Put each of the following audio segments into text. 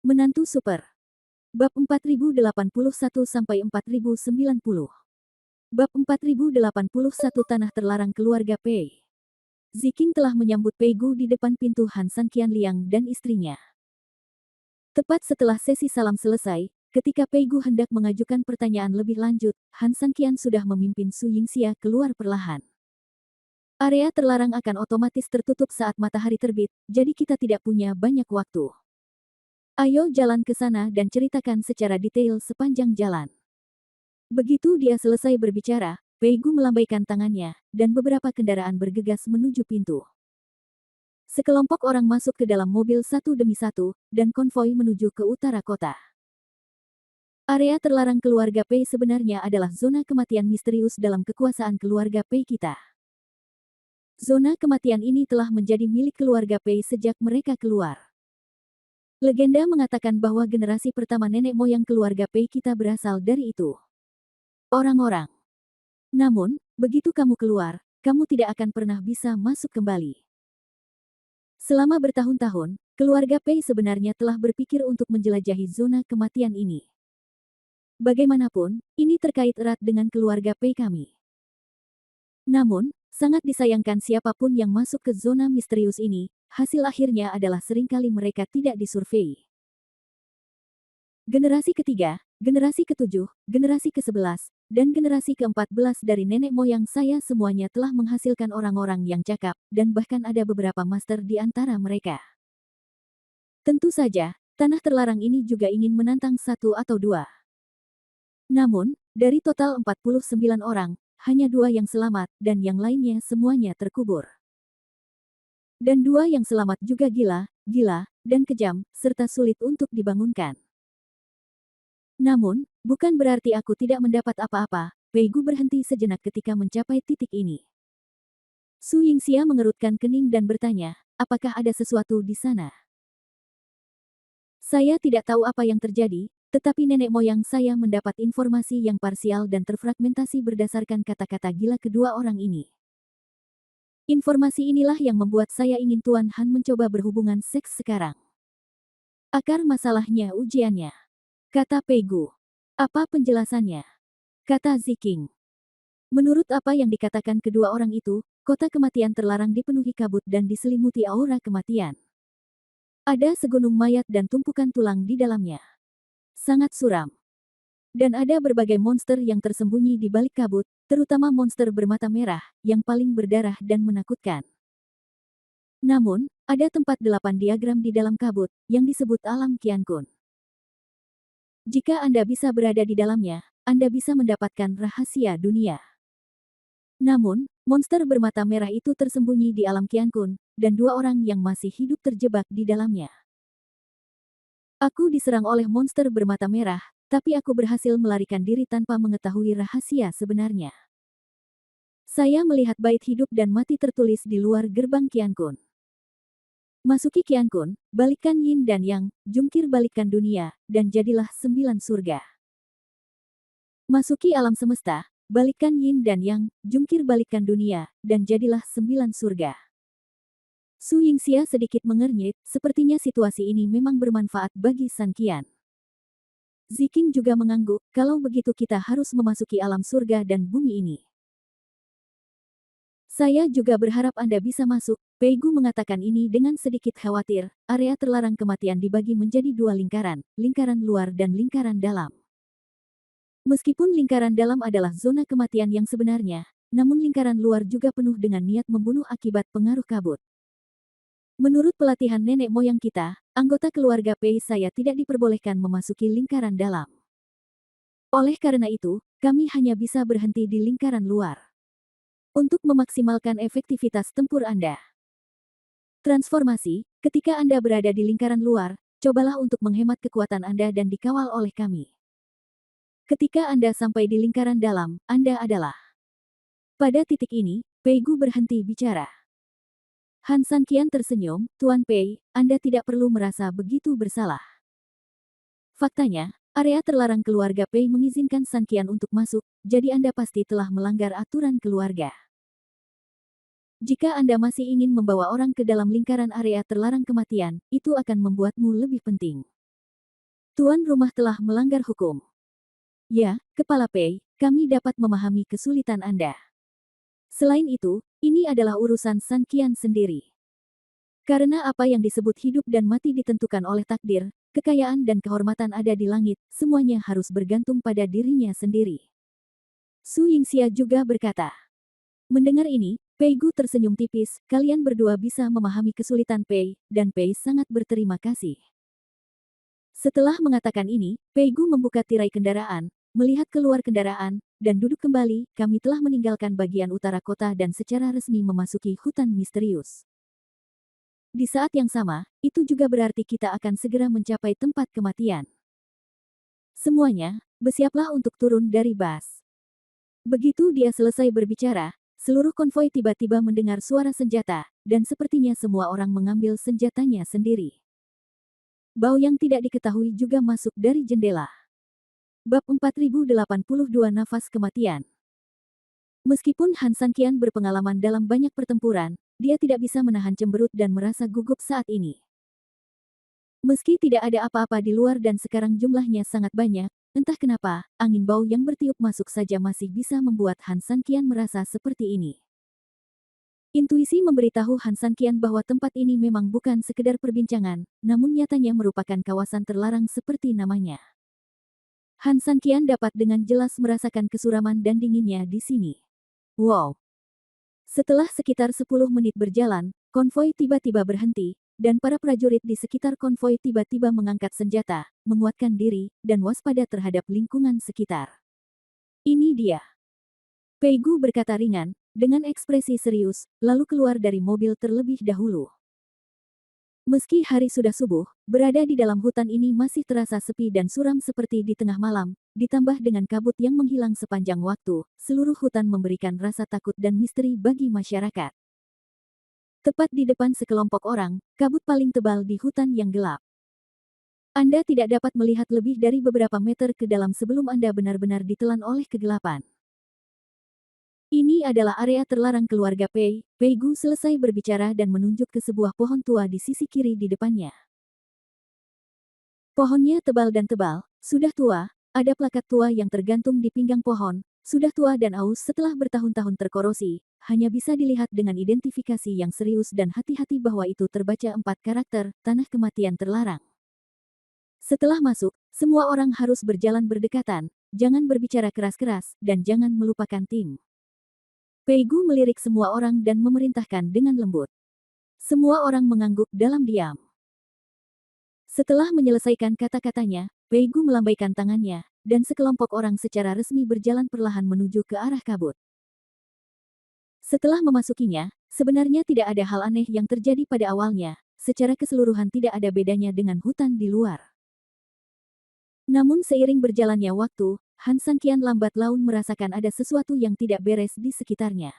Menantu Super. Bab 4081-4090. Bab 4081 Tanah Terlarang Keluarga Pei. Ziking telah menyambut Pei Gu di depan pintu Han San Qianliang dan istrinya. Tepat setelah sesi salam selesai, ketika Pei Gu hendak mengajukan pertanyaan lebih lanjut, Han San Qian sudah memimpin Su Yingxia keluar perlahan. Area terlarang akan otomatis tertutup saat matahari terbit, jadi kita tidak punya banyak waktu. Ayo jalan ke sana dan ceritakan secara detail sepanjang jalan. Begitu dia selesai berbicara, Pei Gu melambaikan tangannya, dan beberapa kendaraan bergegas menuju pintu. Sekelompok orang masuk ke dalam mobil satu demi satu, dan konvoi menuju ke utara kota. Area terlarang keluarga Pei sebenarnya adalah zona kematian misterius dalam kekuasaan keluarga Pei kita. Zona kematian ini telah menjadi milik keluarga Pei sejak mereka keluar. Legenda mengatakan bahwa generasi pertama nenek moyang keluarga Pei kita berasal dari itu. Orang-orang. Namun, begitu kamu keluar, kamu tidak akan pernah bisa masuk kembali. Selama bertahun-tahun, keluarga Pei sebenarnya telah berpikir untuk menjelajahi zona kematian ini. Bagaimanapun, ini terkait erat dengan keluarga Pei kami. Namun, sangat disayangkan siapapun yang masuk ke zona misterius ini, hasil akhirnya adalah seringkali mereka tidak disurvei. Generasi ketiga, generasi ketujuh, generasi ke-11, dan generasi ke-14 dari nenek moyang saya semuanya telah menghasilkan orang-orang yang cakap, dan bahkan ada beberapa master di antara mereka. Tentu saja, tanah terlarang ini juga ingin menantang satu atau dua. Namun, dari total 49 orang, hanya 2 yang selamat, dan yang lainnya semuanya terkubur. Dan 2 yang selamat juga gila, dan kejam, serta sulit untuk dibangunkan. Namun, bukan berarti aku tidak mendapat apa-apa. Pei Gu berhenti sejenak ketika mencapai titik ini. Su Yingxia mengerutkan kening dan bertanya, apakah ada sesuatu di sana? Saya tidak tahu apa yang terjadi, tetapi nenek moyang saya mendapat informasi yang parsial dan terfragmentasi berdasarkan kata-kata gila kedua orang ini. Informasi inilah yang membuat saya ingin Tuan Han mencoba berhubungan seks sekarang. Akar masalahnya ujiannya. Kata Pei Gu. Apa penjelasannya? Kata Ziking. Menurut apa yang dikatakan kedua orang itu, kota kematian terlarang dipenuhi kabut dan diselimuti aura kematian. Ada segunung mayat dan tumpukan tulang di dalamnya. Sangat suram. Dan ada berbagai monster yang tersembunyi di balik kabut, terutama monster bermata merah, yang paling berdarah dan menakutkan. Namun, ada tempat 8 diagram di dalam kabut, yang disebut alam Qiankun. Jika Anda bisa berada di dalamnya, Anda bisa mendapatkan rahasia dunia. Namun, monster bermata merah itu tersembunyi di alam Qiankun, dan 2 orang yang masih hidup terjebak di dalamnya. Aku diserang oleh monster bermata merah, tapi aku berhasil melarikan diri tanpa mengetahui rahasia sebenarnya. Saya melihat bait hidup dan mati tertulis di luar gerbang Qiankun. Masuki Qiankun, balikkan yin dan yang, jungkir balikkan dunia, dan jadilah 9 surga. Masuki alam semesta, balikkan yin dan yang, jungkir balikkan dunia, dan jadilah 9 surga. Su Yingxia sedikit mengernyit, sepertinya situasi ini memang bermanfaat bagi San Qian. Ziking juga mengangguk, kalau begitu kita harus memasuki alam surga dan bumi ini. Saya juga berharap Anda bisa masuk, Pei Gu mengatakan ini dengan sedikit khawatir. Area terlarang kematian dibagi menjadi 2 lingkaran, lingkaran luar dan lingkaran dalam. Meskipun lingkaran dalam adalah zona kematian yang sebenarnya, namun lingkaran luar juga penuh dengan niat membunuh akibat pengaruh kabut. Menurut pelatihan nenek moyang kita, anggota keluarga Pei saya tidak diperbolehkan memasuki lingkaran dalam. Oleh karena itu, kami hanya bisa berhenti di lingkaran luar. Untuk memaksimalkan efektivitas tempur Anda. Transformasi, ketika Anda berada di lingkaran luar, cobalah untuk menghemat kekuatan Anda dan dikawal oleh kami. Ketika Anda sampai di lingkaran dalam, Anda adalah. Pada titik ini, Pei Gu berhenti bicara. Han San Qian tersenyum, Tuan Pei, Anda tidak perlu merasa begitu bersalah. Faktanya, area terlarang keluarga Pei mengizinkan San Qian untuk masuk, jadi Anda pasti telah melanggar aturan keluarga. Jika Anda masih ingin membawa orang ke dalam lingkaran area terlarang kematian, itu akan membuatmu lebih penting. Tuan rumah telah melanggar hukum. Ya, Kepala Pei, kami dapat memahami kesulitan Anda. Selain itu, ini adalah urusan San Qian sendiri. Karena apa yang disebut hidup dan mati ditentukan oleh takdir, kekayaan dan kehormatan ada di langit, semuanya harus bergantung pada dirinya sendiri. Su Yingxia juga berkata. Mendengar ini, Pei Gu tersenyum tipis, kalian berdua bisa memahami kesulitan Pei, dan Pei sangat berterima kasih. Setelah mengatakan ini, Pei Gu membuka tirai kendaraan, melihat keluar kendaraan, dan duduk kembali, kami telah meninggalkan bagian utara kota dan secara resmi memasuki hutan misterius. Di saat yang sama, itu juga berarti kita akan segera mencapai tempat kematian. Semuanya, bersiaplah untuk turun dari bus. Begitu dia selesai berbicara, seluruh konvoi tiba-tiba mendengar suara senjata, dan sepertinya semua orang mengambil senjatanya sendiri. Bau yang tidak diketahui juga masuk dari jendela. Bab 4082 Nafas Kematian. Meskipun Han Sanqian berpengalaman dalam banyak pertempuran, dia tidak bisa menahan cemberut dan merasa gugup saat ini. Meski tidak ada apa-apa di luar dan sekarang jumlahnya sangat banyak, entah kenapa, angin bau yang bertiup masuk saja masih bisa membuat Han Sanqian merasa seperti ini. Intuisi memberitahu Han Sanqian bahwa tempat ini memang bukan sekedar perbincangan, namun nyatanya merupakan kawasan terlarang seperti namanya. Han Sanqian dapat dengan jelas merasakan kesuraman dan dinginnya di sini. Wow! Setelah sekitar 10 menit berjalan, konvoi tiba-tiba berhenti, dan para prajurit di sekitar konvoi tiba-tiba mengangkat senjata, menguatkan diri, dan waspada terhadap lingkungan sekitar. Ini dia. Pei Gu berkata ringan, dengan ekspresi serius, lalu keluar dari mobil terlebih dahulu. Meski hari sudah subuh, berada di dalam hutan ini masih terasa sepi dan suram seperti di tengah malam, ditambah dengan kabut yang menghilang sepanjang waktu, seluruh hutan memberikan rasa takut dan misteri bagi masyarakat. Tepat di depan sekelompok orang, kabut paling tebal di hutan yang gelap. Anda tidak dapat melihat lebih dari beberapa meter ke dalam sebelum Anda benar-benar ditelan oleh kegelapan. Ini adalah area terlarang keluarga Pei. Pei Gu selesai berbicara dan menunjuk ke sebuah pohon tua di sisi kiri di depannya. Pohonnya tebal dan tebal, sudah tua, ada plakat tua yang tergantung di pinggang pohon, sudah tua dan aus setelah bertahun-tahun terkorosi, hanya bisa dilihat dengan identifikasi yang serius dan hati-hati bahwa itu terbaca 4 karakter, tanah kematian terlarang. Setelah masuk, semua orang harus berjalan berdekatan, jangan berbicara keras-keras, dan jangan melupakan tim. Pei Gu melirik semua orang dan memerintahkan dengan lembut. Semua orang mengangguk dalam diam. Setelah menyelesaikan kata-katanya, Pei Gu melambaikan tangannya, dan sekelompok orang secara resmi berjalan perlahan menuju ke arah kabut. Setelah memasukinya, sebenarnya tidak ada hal aneh yang terjadi pada awalnya, secara keseluruhan tidak ada bedanya dengan hutan di luar. Namun seiring berjalannya waktu, Han Sanqian lambat laun merasakan ada sesuatu yang tidak beres di sekitarnya.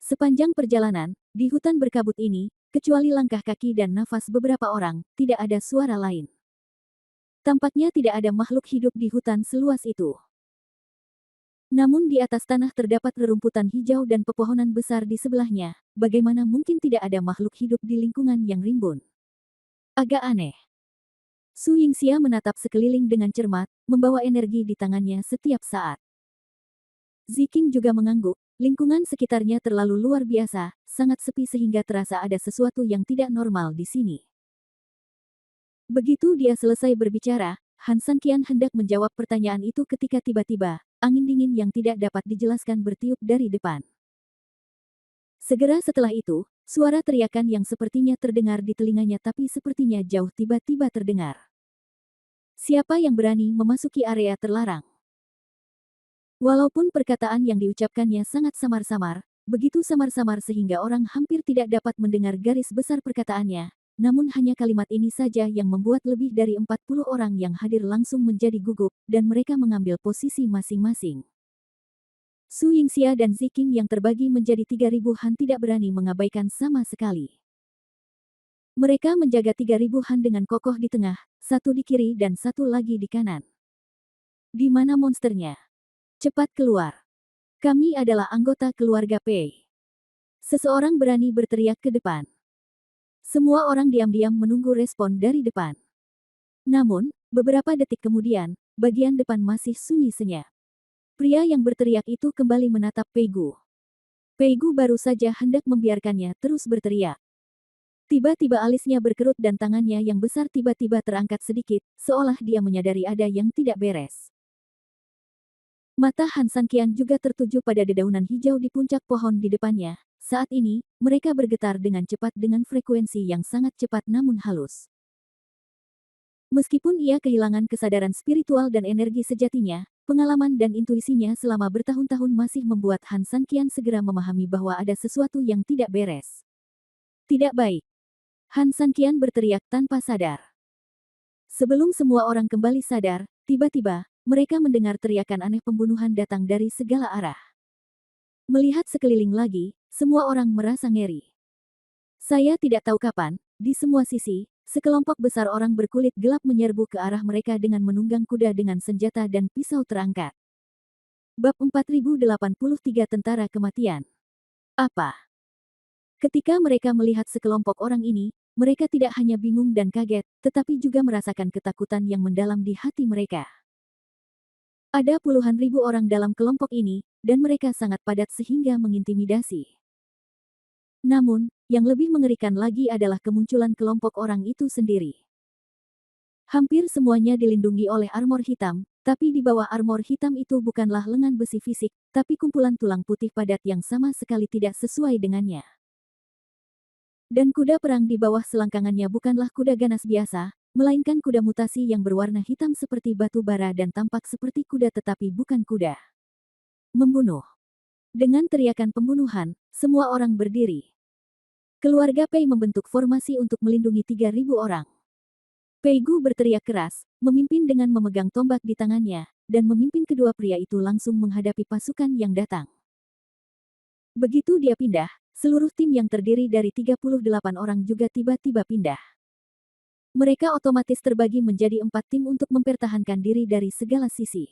Sepanjang perjalanan, di hutan berkabut ini, kecuali langkah kaki dan nafas beberapa orang, tidak ada suara lain. Tampaknya tidak ada makhluk hidup di hutan seluas itu. Namun di atas tanah terdapat rerumputan hijau dan pepohonan besar di sebelahnya, bagaimana mungkin tidak ada makhluk hidup di lingkungan yang rimbun? Agak aneh. Su Yingxia menatap sekeliling dengan cermat, membawa energi di tangannya setiap saat. Ziking juga mengangguk, lingkungan sekitarnya terlalu luar biasa, sangat sepi sehingga terasa ada sesuatu yang tidak normal di sini. Begitu dia selesai berbicara, Han Sanqian hendak menjawab pertanyaan itu ketika tiba-tiba, angin dingin yang tidak dapat dijelaskan bertiup dari depan. Segera setelah itu, suara teriakan yang sepertinya terdengar di telinganya tapi sepertinya jauh tiba-tiba terdengar. Siapa yang berani memasuki area terlarang? Walaupun perkataan yang diucapkannya sangat samar-samar, begitu samar-samar sehingga orang hampir tidak dapat mendengar garis besar perkataannya, namun hanya kalimat ini saja yang membuat lebih dari 40 orang yang hadir langsung menjadi gugup, dan mereka mengambil posisi masing-masing. Su Yingxia dan Ziking yang terbagi menjadi 3.000 Han tidak berani mengabaikan sama sekali. Mereka menjaga 3.000 Han dengan kokoh di tengah, satu di kiri dan satu lagi di kanan. Di mana monsternya? Cepat keluar. Kami adalah anggota keluarga Pei. Seseorang berani berteriak ke depan. Semua orang diam-diam menunggu respon dari depan. Namun, beberapa detik kemudian, bagian depan masih sunyi senyap. Pria yang berteriak itu kembali menatap Pei Gu. Pei Gu baru saja hendak membiarkannya terus berteriak. Tiba-tiba alisnya berkerut dan tangannya yang besar tiba-tiba terangkat sedikit, seolah dia menyadari ada yang tidak beres. Mata Han Sanqian juga tertuju pada dedaunan hijau di puncak pohon di depannya. Saat ini, mereka bergetar dengan cepat dengan frekuensi yang sangat cepat namun halus. Meskipun ia kehilangan kesadaran spiritual dan energi sejatinya, pengalaman dan intuisinya selama bertahun-tahun masih membuat Han Sanqian segera memahami bahwa ada sesuatu yang tidak beres. Tidak baik. Han Sanqian berteriak tanpa sadar. Sebelum semua orang kembali sadar, tiba-tiba, mereka mendengar teriakan aneh pembunuhan datang dari segala arah. Melihat sekeliling lagi, semua orang merasa ngeri. Saya tidak tahu kapan, di semua sisi, sekelompok besar orang berkulit gelap menyerbu ke arah mereka dengan menunggang kuda dengan senjata dan pisau terangkat. Bab 4083 Tentara Kematian. Apa? Ketika mereka melihat sekelompok orang ini, mereka tidak hanya bingung dan kaget, tetapi juga merasakan ketakutan yang mendalam di hati mereka. Ada puluhan ribu orang dalam kelompok ini, dan mereka sangat padat sehingga mengintimidasi. Namun, yang lebih mengerikan lagi adalah kemunculan kelompok orang itu sendiri. Hampir semuanya dilindungi oleh armor hitam, tapi di bawah armor hitam itu bukanlah lengan besi fisik, tapi kumpulan tulang putih padat yang sama sekali tidak sesuai dengannya. Dan kuda perang di bawah selangkangannya bukanlah kuda ganas biasa, melainkan kuda mutasi yang berwarna hitam seperti batu bara dan tampak seperti kuda tetapi bukan kuda. Membunuh. Dengan teriakan pembunuhan, semua orang berdiri. Keluarga Pei membentuk formasi untuk melindungi 3.000 orang. Pei Gu berteriak keras, memimpin dengan memegang tombak di tangannya, dan memimpin kedua pria itu langsung menghadapi pasukan yang datang. Begitu dia pindah, seluruh tim yang terdiri dari 38 orang juga tiba-tiba pindah. Mereka otomatis terbagi menjadi 4 tim untuk mempertahankan diri dari segala sisi.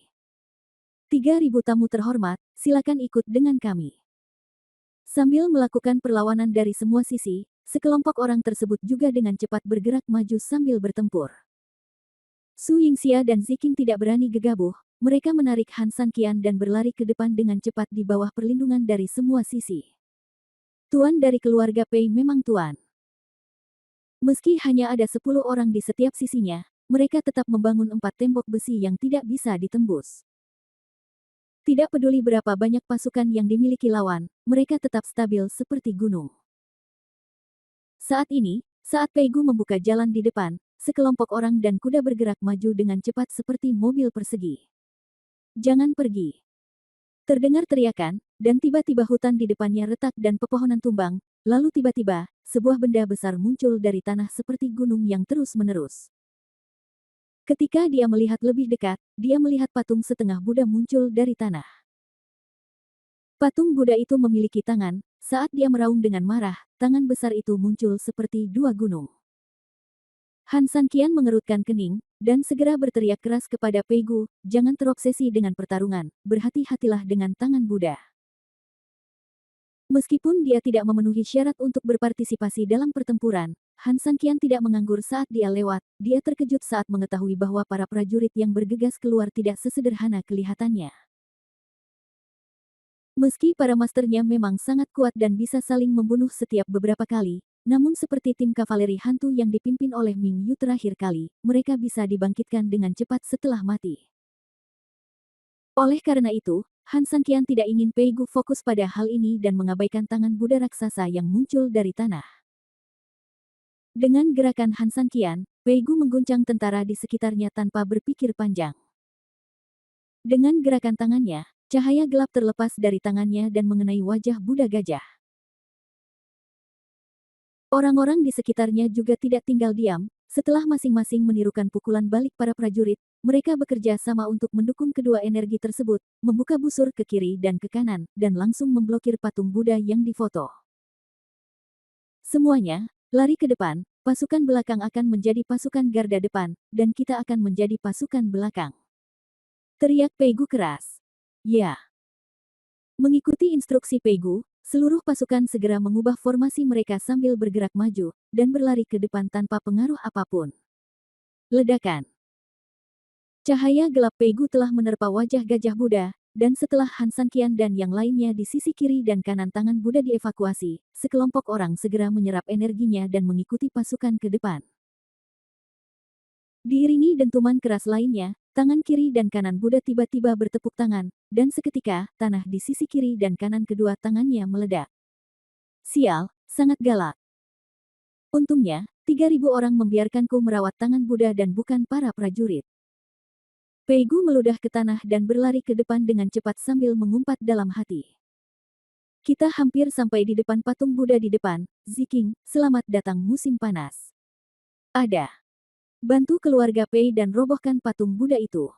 3.000 tamu terhormat, silakan ikut dengan kami. Sambil melakukan perlawanan dari semua sisi, sekelompok orang tersebut juga dengan cepat bergerak maju sambil bertempur. Su Yingxia dan Ziking tidak berani gegabah, mereka menarik Han Sanqian dan berlari ke depan dengan cepat di bawah perlindungan dari semua sisi. Tuan dari keluarga Pei memang tuan. Meski hanya ada 10 orang di setiap sisinya, mereka tetap membangun 4 tembok besi yang tidak bisa ditembus. Tidak peduli berapa banyak pasukan yang dimiliki lawan, mereka tetap stabil seperti gunung. Saat ini, saat Pei Gu membuka jalan di depan, sekelompok orang dan kuda bergerak maju dengan cepat seperti mobil persegi. Jangan pergi. Terdengar teriakan, dan tiba-tiba hutan di depannya retak dan pepohonan tumbang, lalu tiba-tiba, sebuah benda besar muncul dari tanah seperti gunung yang terus-menerus. Ketika dia melihat lebih dekat, dia melihat patung setengah Buddha muncul dari tanah. Patung Buddha itu memiliki tangan, saat dia meraung dengan marah, tangan besar itu muncul seperti dua gunung. Han Sanqian mengerutkan kening, dan segera berteriak keras kepada Pei Gu, jangan terobsesi dengan pertarungan, berhati-hatilah dengan tangan Buddha. Meskipun dia tidak memenuhi syarat untuk berpartisipasi dalam pertempuran, Han Sanqian tidak menganggur saat dia lewat, dia terkejut saat mengetahui bahwa para prajurit yang bergegas keluar tidak sesederhana kelihatannya. Meski para masternya memang sangat kuat dan bisa saling membunuh setiap beberapa kali, namun seperti tim kavaleri hantu yang dipimpin oleh Ming Yu terakhir kali, mereka bisa dibangkitkan dengan cepat setelah mati. Oleh karena itu, Han Sanqian tidak ingin Pei Gu fokus pada hal ini dan mengabaikan tangan Buddha raksasa yang muncul dari tanah. Dengan gerakan Han Sanqian, Pei Gu mengguncang tentara di sekitarnya tanpa berpikir panjang. Dengan gerakan tangannya, cahaya gelap terlepas dari tangannya dan mengenai wajah Buddha gajah. Orang-orang di sekitarnya juga tidak tinggal diam, setelah masing-masing menirukan pukulan balik para prajurit, mereka bekerja sama untuk mendukung kedua energi tersebut, membuka busur ke kiri dan ke kanan, dan langsung memblokir patung Buddha yang difoto. Semuanya, lari ke depan, pasukan belakang akan menjadi pasukan garda depan, dan kita akan menjadi pasukan belakang. Teriak Pei Gu keras. Ya. Mengikuti instruksi Pei Gu, seluruh pasukan segera mengubah formasi mereka sambil bergerak maju, dan berlari ke depan tanpa pengaruh apapun. Ledakan. Cahaya gelap Peigu telah menerpa wajah Gajah Buddha, dan setelah Han Sanqian dan yang lainnya di sisi kiri dan kanan tangan Buddha dievakuasi, sekelompok orang segera menyerap energinya dan mengikuti pasukan ke depan. Diiringi dentuman keras lainnya, tangan kiri dan kanan Buddha tiba-tiba bertepuk tangan, dan seketika, tanah di sisi kiri dan kanan kedua tangannya meledak. Sial, sangat galak. Untungnya, 3.000 orang membiarkanku merawat tangan Buddha dan bukan para prajurit. Peigu meludah ke tanah dan berlari ke depan dengan cepat sambil mengumpat dalam hati. Kita hampir sampai di depan patung Buddha di depan, Ziking, selamat datang musim panas. Ada. Bantu keluarga Pei dan robohkan patung Buddha itu.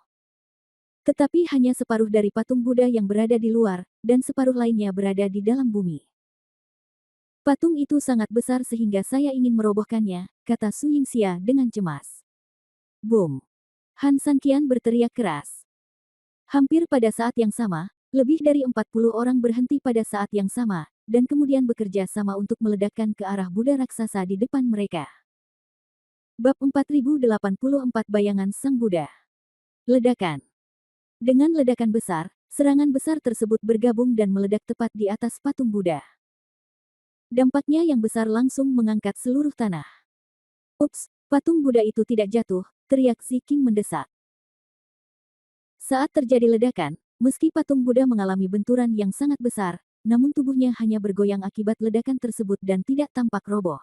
Tetapi hanya separuh dari patung Buddha yang berada di luar, dan separuh lainnya berada di dalam bumi. Patung itu sangat besar sehingga saya ingin merobohkannya, kata Su Yingxia dengan cemas. Boom! Han Sanqian berteriak keras. Hampir pada saat yang sama, lebih dari 40 orang berhenti pada saat yang sama, dan kemudian bekerja sama untuk meledakkan ke arah Buddha raksasa di depan mereka. Bab 4084 Bayangan Sang Buddha. Ledakan. Dengan ledakan besar, serangan besar tersebut bergabung dan meledak tepat di atas patung Buddha. Dampaknya yang besar langsung mengangkat seluruh tanah. Ups, patung Buddha itu tidak jatuh, teriak Ziking mendesak. Saat terjadi ledakan, meski patung Buddha mengalami benturan yang sangat besar, namun tubuhnya hanya bergoyang akibat ledakan tersebut dan tidak tampak roboh.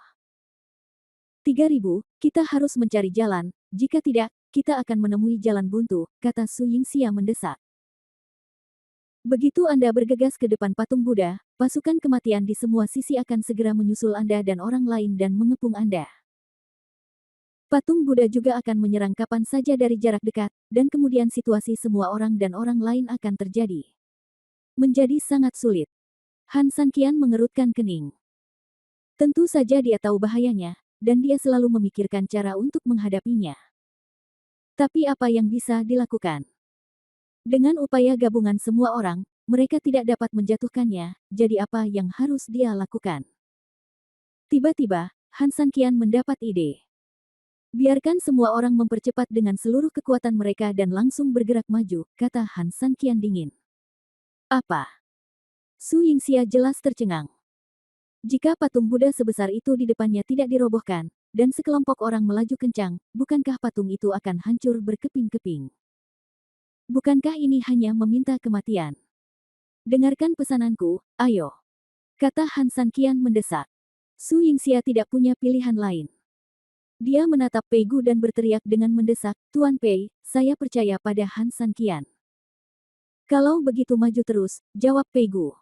3.000, kita harus mencari jalan, jika tidak, kita akan menemui jalan buntu, kata Su Yingxia mendesak. Begitu Anda bergegas ke depan patung Buddha, pasukan kematian di semua sisi akan segera menyusul Anda dan orang lain dan mengepung Anda. Patung Buddha juga akan menyerang kapan saja dari jarak dekat, dan kemudian situasi semua orang dan orang lain akan terjadi. Menjadi sangat sulit. Han Sanqian mengerutkan kening. Tentu saja dia tahu bahayanya, dan dia selalu memikirkan cara untuk menghadapinya. Tapi apa yang bisa dilakukan? Dengan upaya gabungan semua orang, mereka tidak dapat menjatuhkannya, jadi apa yang harus dia lakukan? Tiba-tiba, Han Sanqian mendapat ide. Biarkan semua orang mempercepat dengan seluruh kekuatan mereka dan langsung bergerak maju, kata Han Sanqian dingin. Apa? Su Yingxia jelas tercengang. Jika patung Buddha sebesar itu di depannya tidak dirobohkan, dan sekelompok orang melaju kencang, bukankah patung itu akan hancur berkeping-keping? Bukankah ini hanya meminta kematian? Dengarkan pesananku, ayo. Kata Han Sanqian mendesak. Su Yingxia tidak punya pilihan lain. Dia menatap Peigu dan berteriak dengan mendesak, Tuan Pei, saya percaya pada Han Sanqian. Kalau begitu maju terus, jawab Peigu.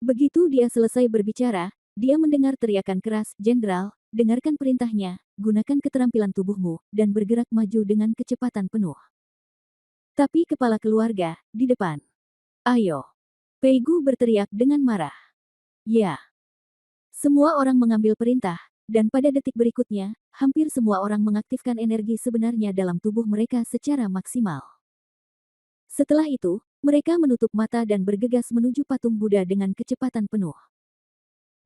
Begitu dia selesai berbicara, dia mendengar teriakan keras, Jenderal, dengarkan perintahnya, gunakan keterampilan tubuhmu, dan bergerak maju dengan kecepatan penuh. Tapi kepala keluarga, di depan. Ayo. Peigu berteriak dengan marah. Ya. Semua orang mengambil perintah, dan pada detik berikutnya, hampir semua orang mengaktifkan energi sebenarnya dalam tubuh mereka secara maksimal. Setelah itu, mereka menutup mata dan bergegas menuju patung Buddha dengan kecepatan penuh.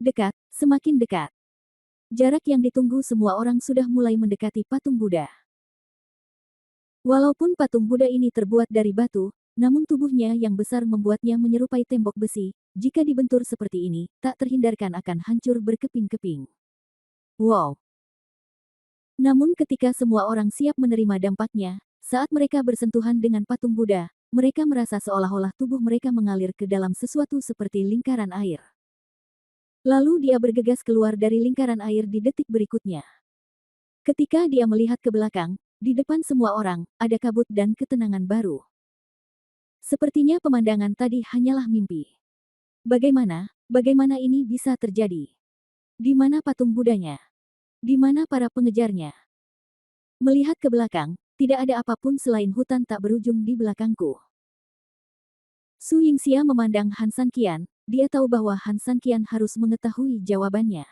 Dekat, semakin dekat. Jarak yang ditunggu semua orang sudah mulai mendekati patung Buddha. Walaupun patung Buddha ini terbuat dari batu, namun tubuhnya yang besar membuatnya menyerupai tembok besi. Jika dibentur seperti ini, tak terhindarkan akan hancur berkeping-keping. Wow! Namun ketika semua orang siap menerima dampaknya, saat mereka bersentuhan dengan patung Buddha, mereka merasa seolah-olah tubuh mereka mengalir ke dalam sesuatu seperti lingkaran air. Lalu dia bergegas keluar dari lingkaran air di detik berikutnya. Ketika dia melihat ke belakang, di depan semua orang, ada kabut dan ketenangan baru. Sepertinya pemandangan tadi hanyalah mimpi. Bagaimana ini bisa terjadi? Di mana patung Buddhanya? Di mana para pengejarnya? Melihat ke belakang, tidak ada apapun selain hutan tak berujung di belakangku. Su Yingxia memandang Han Sanqian, dia tahu bahwa Han Sanqian harus mengetahui jawabannya.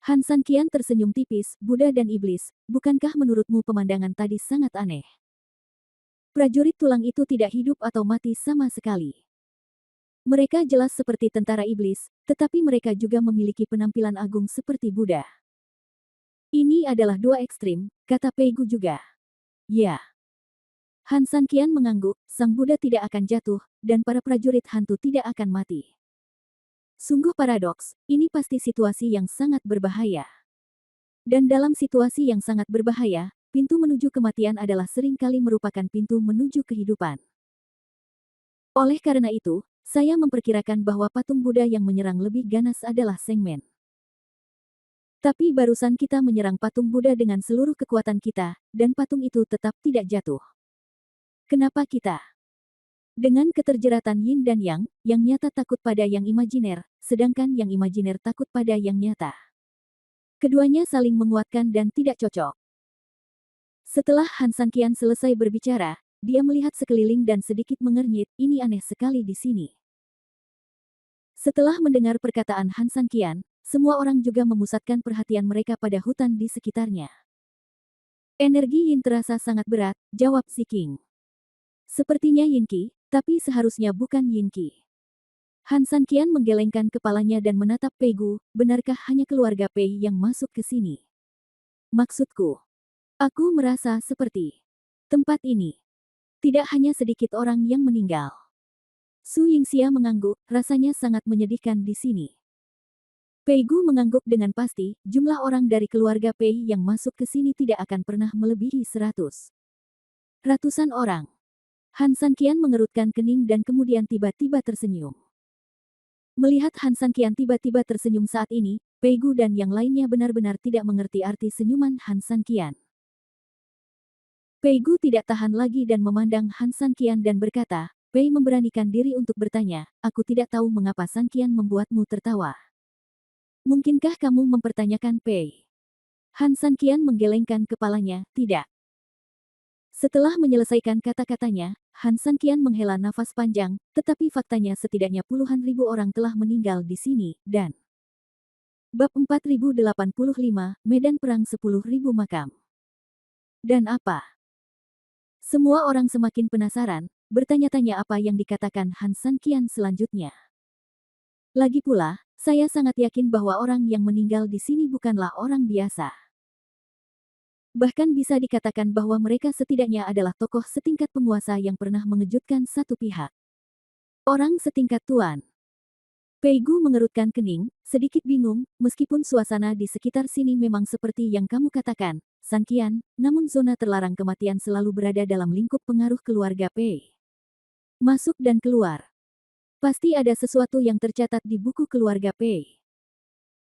Han Sanqian tersenyum tipis, Buddha dan iblis, bukankah menurutmu pemandangan tadi sangat aneh? Prajurit tulang itu tidak hidup atau mati sama sekali. Mereka jelas seperti tentara iblis, tetapi mereka juga memiliki penampilan agung seperti Buddha. Ini Ini adalah dua ekstrim, kata Pei Gu juga. Ya. Han Sanqian mengangguk, sang Buddha tidak akan jatuh, dan para prajurit hantu tidak akan mati. Sungguh paradoks, ini pasti situasi yang sangat berbahaya. Dan dalam situasi yang sangat berbahaya, pintu menuju kematian adalah seringkali merupakan pintu menuju kehidupan. Oleh karena itu, saya memperkirakan bahwa patung Buddha yang menyerang lebih ganas adalah Sengmen. Tapi barusan kita menyerang patung Buddha dengan seluruh kekuatan kita, dan patung itu tetap tidak jatuh. Kenapa kita? Dengan keterjeratan yin dan yang nyata takut pada yang imajiner, sedangkan yang imajiner takut pada yang nyata. Keduanya saling menguatkan dan tidak cocok. Setelah Han Sanqian selesai berbicara, dia melihat sekeliling dan sedikit mengernyit, ini aneh sekali di sini. Setelah mendengar perkataan Han Sanqian, semua orang juga memusatkan perhatian mereka pada hutan di sekitarnya. Energi yin terasa sangat berat, jawab Si King. Sepertinya Yin Qi, tapi seharusnya bukan Yin Qi. Han Sanqian menggelengkan kepalanya dan menatap Pei Gu, benarkah hanya keluarga Pei yang masuk ke sini? Maksudku, aku merasa seperti tempat ini. Tidak hanya sedikit orang yang meninggal. Su Yingxia mengangguk, rasanya sangat menyedihkan di sini. Pei Gu mengangguk dengan pasti, jumlah orang dari keluarga Pei yang masuk ke sini tidak akan pernah melebihi 100. Ratusan orang. Han Sanqian mengerutkan kening dan kemudian tiba-tiba tersenyum. Melihat Han Sanqian tiba-tiba tersenyum saat ini, Pei Gu dan yang lainnya benar-benar tidak mengerti arti senyuman Han Sanqian. Pei Gu tidak tahan lagi dan memandang Han Sanqian dan berkata, Pei memberanikan diri untuk bertanya, aku tidak tahu mengapa Sanqian membuatmu tertawa. Mungkinkah kamu mempertanyakan Pei? Han Sanqian menggelengkan kepalanya, tidak. Setelah menyelesaikan kata-katanya, Han Sanqian menghela nafas panjang, tetapi faktanya setidaknya puluhan ribu orang telah meninggal di sini, dan Bab 4085, Medan Perang 10.000 makam. Dan apa? Semua orang semakin penasaran, bertanya-tanya apa yang dikatakan Han Sanqian selanjutnya. Lagi pula, saya sangat yakin bahwa orang yang meninggal di sini bukanlah orang biasa. Bahkan bisa dikatakan bahwa mereka setidaknya adalah tokoh setingkat penguasa yang pernah mengejutkan satu pihak. Orang setingkat Tuan. Pei Gu mengerutkan kening, sedikit bingung, meskipun suasana di sekitar sini memang seperti yang kamu katakan, Sanqian, namun zona terlarang kematian selalu berada dalam lingkup pengaruh keluarga Pei. Masuk dan keluar. Pasti ada sesuatu yang tercatat di buku keluarga Pei.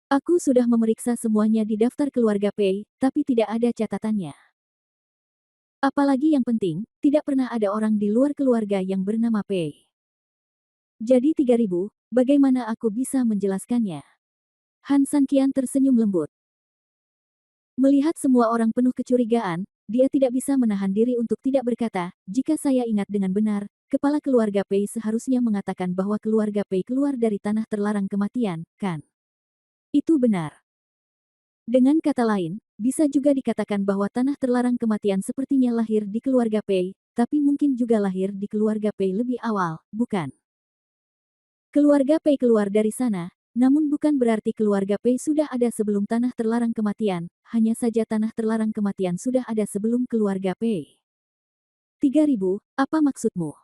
Aku sudah memeriksa semuanya di daftar keluarga Pei, tapi tidak ada catatannya. Apalagi yang penting, tidak pernah ada orang di luar keluarga yang bernama Pei. Jadi 3.000, bagaimana aku bisa menjelaskannya? Han Sanqian tersenyum lembut. Melihat semua orang penuh kecurigaan, dia tidak bisa menahan diri untuk tidak berkata, jika saya ingat dengan benar, kepala keluarga Pei seharusnya mengatakan bahwa keluarga Pei keluar dari tanah terlarang kematian, kan? Itu benar. Dengan kata lain, bisa juga dikatakan bahwa tanah terlarang kematian sepertinya lahir di keluarga Pei, tapi mungkin juga lahir di keluarga Pei lebih awal, bukan? Keluarga Pei keluar dari sana, namun bukan berarti keluarga Pei sudah ada sebelum tanah terlarang kematian, hanya saja tanah terlarang kematian sudah ada sebelum keluarga Pei. 3.000, apa maksudmu?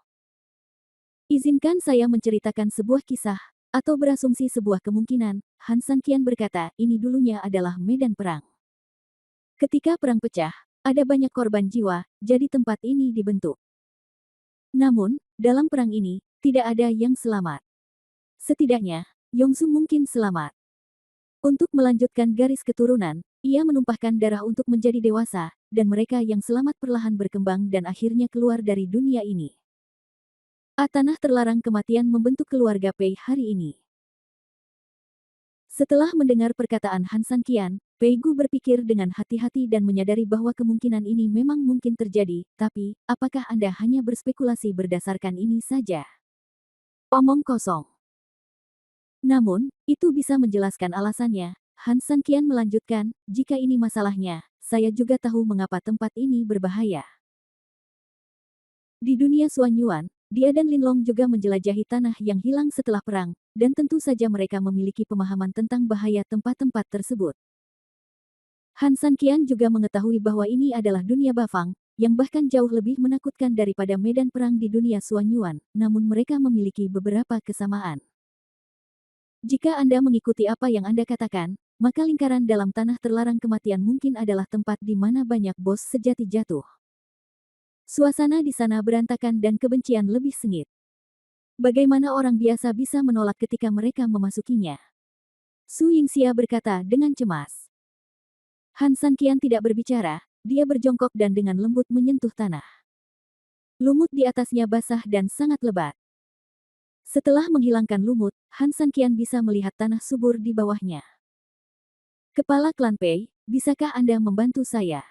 Izinkan saya menceritakan sebuah kisah, atau berasumsi sebuah kemungkinan, Han Sanqian berkata, ini dulunya adalah medan perang. Ketika perang pecah, ada banyak korban jiwa, jadi tempat ini dibentuk. Namun, dalam perang ini, tidak ada yang selamat. Setidaknya, Yongsu mungkin selamat. Untuk melanjutkan garis keturunan, ia menumpahkan darah untuk menjadi dewasa, dan mereka yang selamat perlahan berkembang dan akhirnya keluar dari dunia ini. Tanah terlarang kematian membentuk keluarga Pei hari ini. Setelah mendengar perkataan Han Sanqian, Pei Gu berpikir dengan hati-hati dan menyadari bahwa kemungkinan ini memang mungkin terjadi, tapi, apakah Anda hanya berspekulasi berdasarkan ini saja? Omong kosong. Namun, itu bisa menjelaskan alasannya. Han Sanqian melanjutkan, jika ini masalahnya, saya juga tahu mengapa tempat ini berbahaya. Di dunia Xuanyuan, dia dan Linlong juga menjelajahi tanah yang hilang setelah perang, dan tentu saja mereka memiliki pemahaman tentang bahaya tempat-tempat tersebut. Han Sanqian juga mengetahui bahwa ini adalah dunia Bafang, yang bahkan jauh lebih menakutkan daripada medan perang di dunia Suanyuan, namun mereka memiliki beberapa kesamaan. Jika Anda mengikuti apa yang Anda katakan, maka lingkaran dalam tanah terlarang kematian mungkin adalah tempat di mana banyak bos sejati jatuh. Suasana di sana berantakan dan kebencian lebih sengit. Bagaimana orang biasa bisa menolak ketika mereka memasukinya? Su Yingxia berkata dengan cemas. Han Sanqian tidak berbicara, dia berjongkok dan dengan lembut menyentuh tanah. Lumut di atasnya basah dan sangat lebat. Setelah menghilangkan lumut, Han Sanqian bisa melihat tanah subur di bawahnya. Kepala klan Pei, bisakah Anda membantu saya?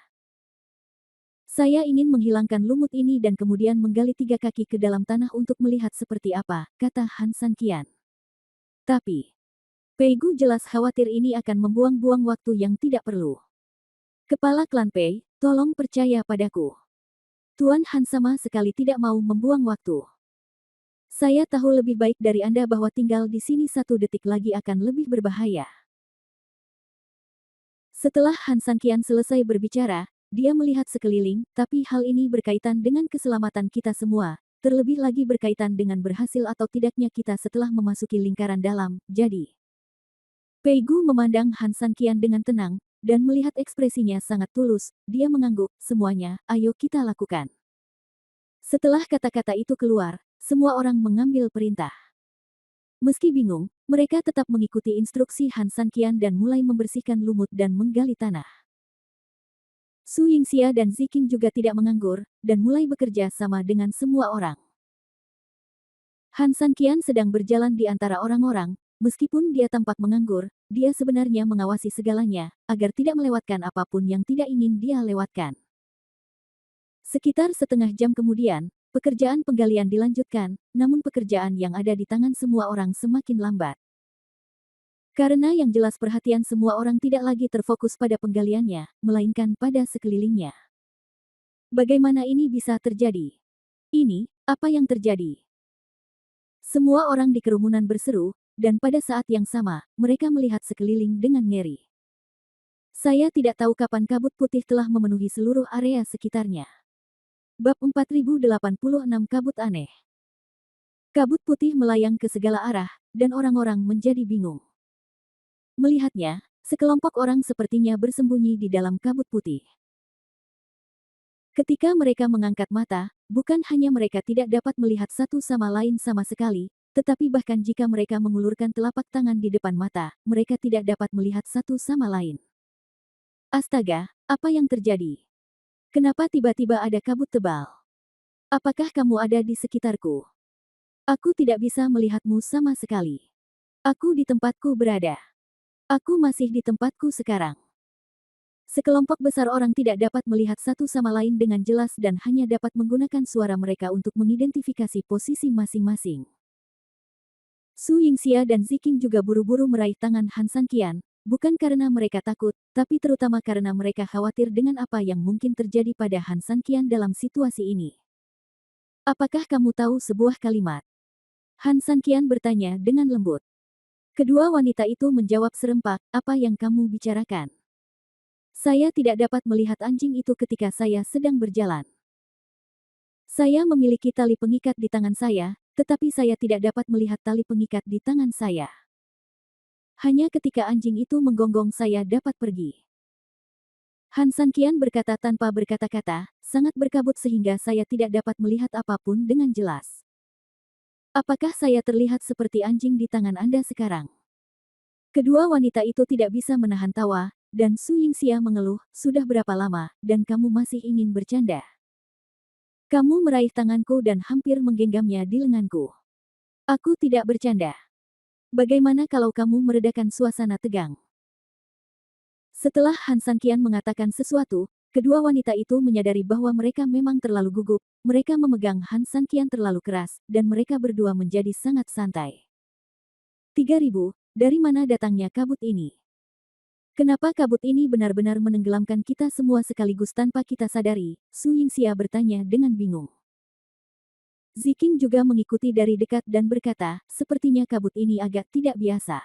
Saya ingin menghilangkan lumut ini dan kemudian menggali 3 kaki ke dalam tanah untuk melihat seperti apa, kata Han Sanqian. Tapi, Pei Gu jelas khawatir ini akan membuang-buang waktu yang tidak perlu. Kepala klan Pei, tolong percaya padaku. Tuan Han sama sekali tidak mau membuang waktu. Saya tahu lebih baik dari Anda bahwa tinggal di sini 1 detik lagi akan lebih berbahaya. Setelah Han Sanqian selesai berbicara, dia melihat sekeliling, tapi hal ini berkaitan dengan keselamatan kita semua, terlebih lagi berkaitan dengan berhasil atau tidaknya kita setelah memasuki lingkaran dalam, jadi. Pei Gu memandang Han Sanqian dengan tenang, dan melihat ekspresinya sangat tulus, dia mengangguk, semuanya, ayo kita lakukan. Setelah kata-kata itu keluar, semua orang mengambil perintah. Meski bingung, mereka tetap mengikuti instruksi Han Sanqian dan mulai membersihkan lumut dan menggali tanah. Su Yingxia dan Ziking juga tidak menganggur, dan mulai bekerja sama dengan semua orang. Han Sanqian sedang berjalan di antara orang-orang, meskipun dia tampak menganggur, dia sebenarnya mengawasi segalanya, agar tidak melewatkan apapun yang tidak ingin dia lewatkan. Sekitar setengah jam kemudian, pekerjaan penggalian dilanjutkan, namun pekerjaan yang ada di tangan semua orang semakin lambat. Karena yang jelas perhatian semua orang tidak lagi terfokus pada penggaliannya, melainkan pada sekelilingnya. Bagaimana ini bisa terjadi? Ini, apa yang terjadi? Semua orang di kerumunan berseru, dan pada saat yang sama, mereka melihat sekeliling dengan ngeri. Saya tidak tahu kapan kabut putih telah memenuhi seluruh area sekitarnya. Bab 4086 Kabut Aneh. Kabut putih melayang ke segala arah, dan orang-orang menjadi bingung. Melihatnya, sekelompok orang sepertinya bersembunyi di dalam kabut putih. Ketika mereka mengangkat mata, bukan hanya mereka tidak dapat melihat satu sama lain sama sekali, tetapi bahkan jika mereka mengulurkan telapak tangan di depan mata, mereka tidak dapat melihat satu sama lain. Astaga, apa yang terjadi? Kenapa tiba-tiba ada kabut tebal? Apakah kamu ada di sekitarku? Aku tidak bisa melihatmu sama sekali. Aku di tempatku berada. Aku masih di tempatku sekarang. Sekelompok besar orang tidak dapat melihat satu sama lain dengan jelas dan hanya dapat menggunakan suara mereka untuk mengidentifikasi posisi masing-masing. Su Yingxia dan Ziking juga buru-buru meraih tangan Han Sanqian, bukan karena mereka takut, tapi terutama karena mereka khawatir dengan apa yang mungkin terjadi pada Han Sanqian dalam situasi ini. Apakah kamu tahu sebuah kalimat? Han Sanqian bertanya dengan lembut. Kedua wanita itu menjawab serempak, apa yang kamu bicarakan? Saya tidak dapat melihat anjing itu ketika saya sedang berjalan. Saya memiliki tali pengikat di tangan saya, tetapi saya tidak dapat melihat tali pengikat di tangan saya. Hanya ketika anjing itu menggonggong saya dapat pergi. Han Sanqian berkata tanpa berkata-kata, sangat berkabut sehingga saya tidak dapat melihat apapun dengan jelas. Apakah saya terlihat seperti anjing di tangan Anda sekarang? Kedua wanita itu tidak bisa menahan tawa, dan Su Yingxia mengeluh, sudah berapa lama, dan kamu masih ingin bercanda? Kamu meraih tanganku dan hampir menggenggamnya di lenganku. Aku tidak bercanda. Bagaimana kalau kamu meredakan suasana tegang? Setelah Han Sanqian mengatakan sesuatu, kedua wanita itu menyadari bahwa mereka memang terlalu gugup, mereka memegang Han Sanqian terlalu keras, dan mereka berdua menjadi sangat santai. 3000, dari mana datangnya kabut ini? Kenapa kabut ini benar-benar menenggelamkan kita semua sekaligus tanpa kita sadari? Su Yingxia bertanya dengan bingung. Ziking juga mengikuti dari dekat dan berkata, sepertinya kabut ini agak tidak biasa.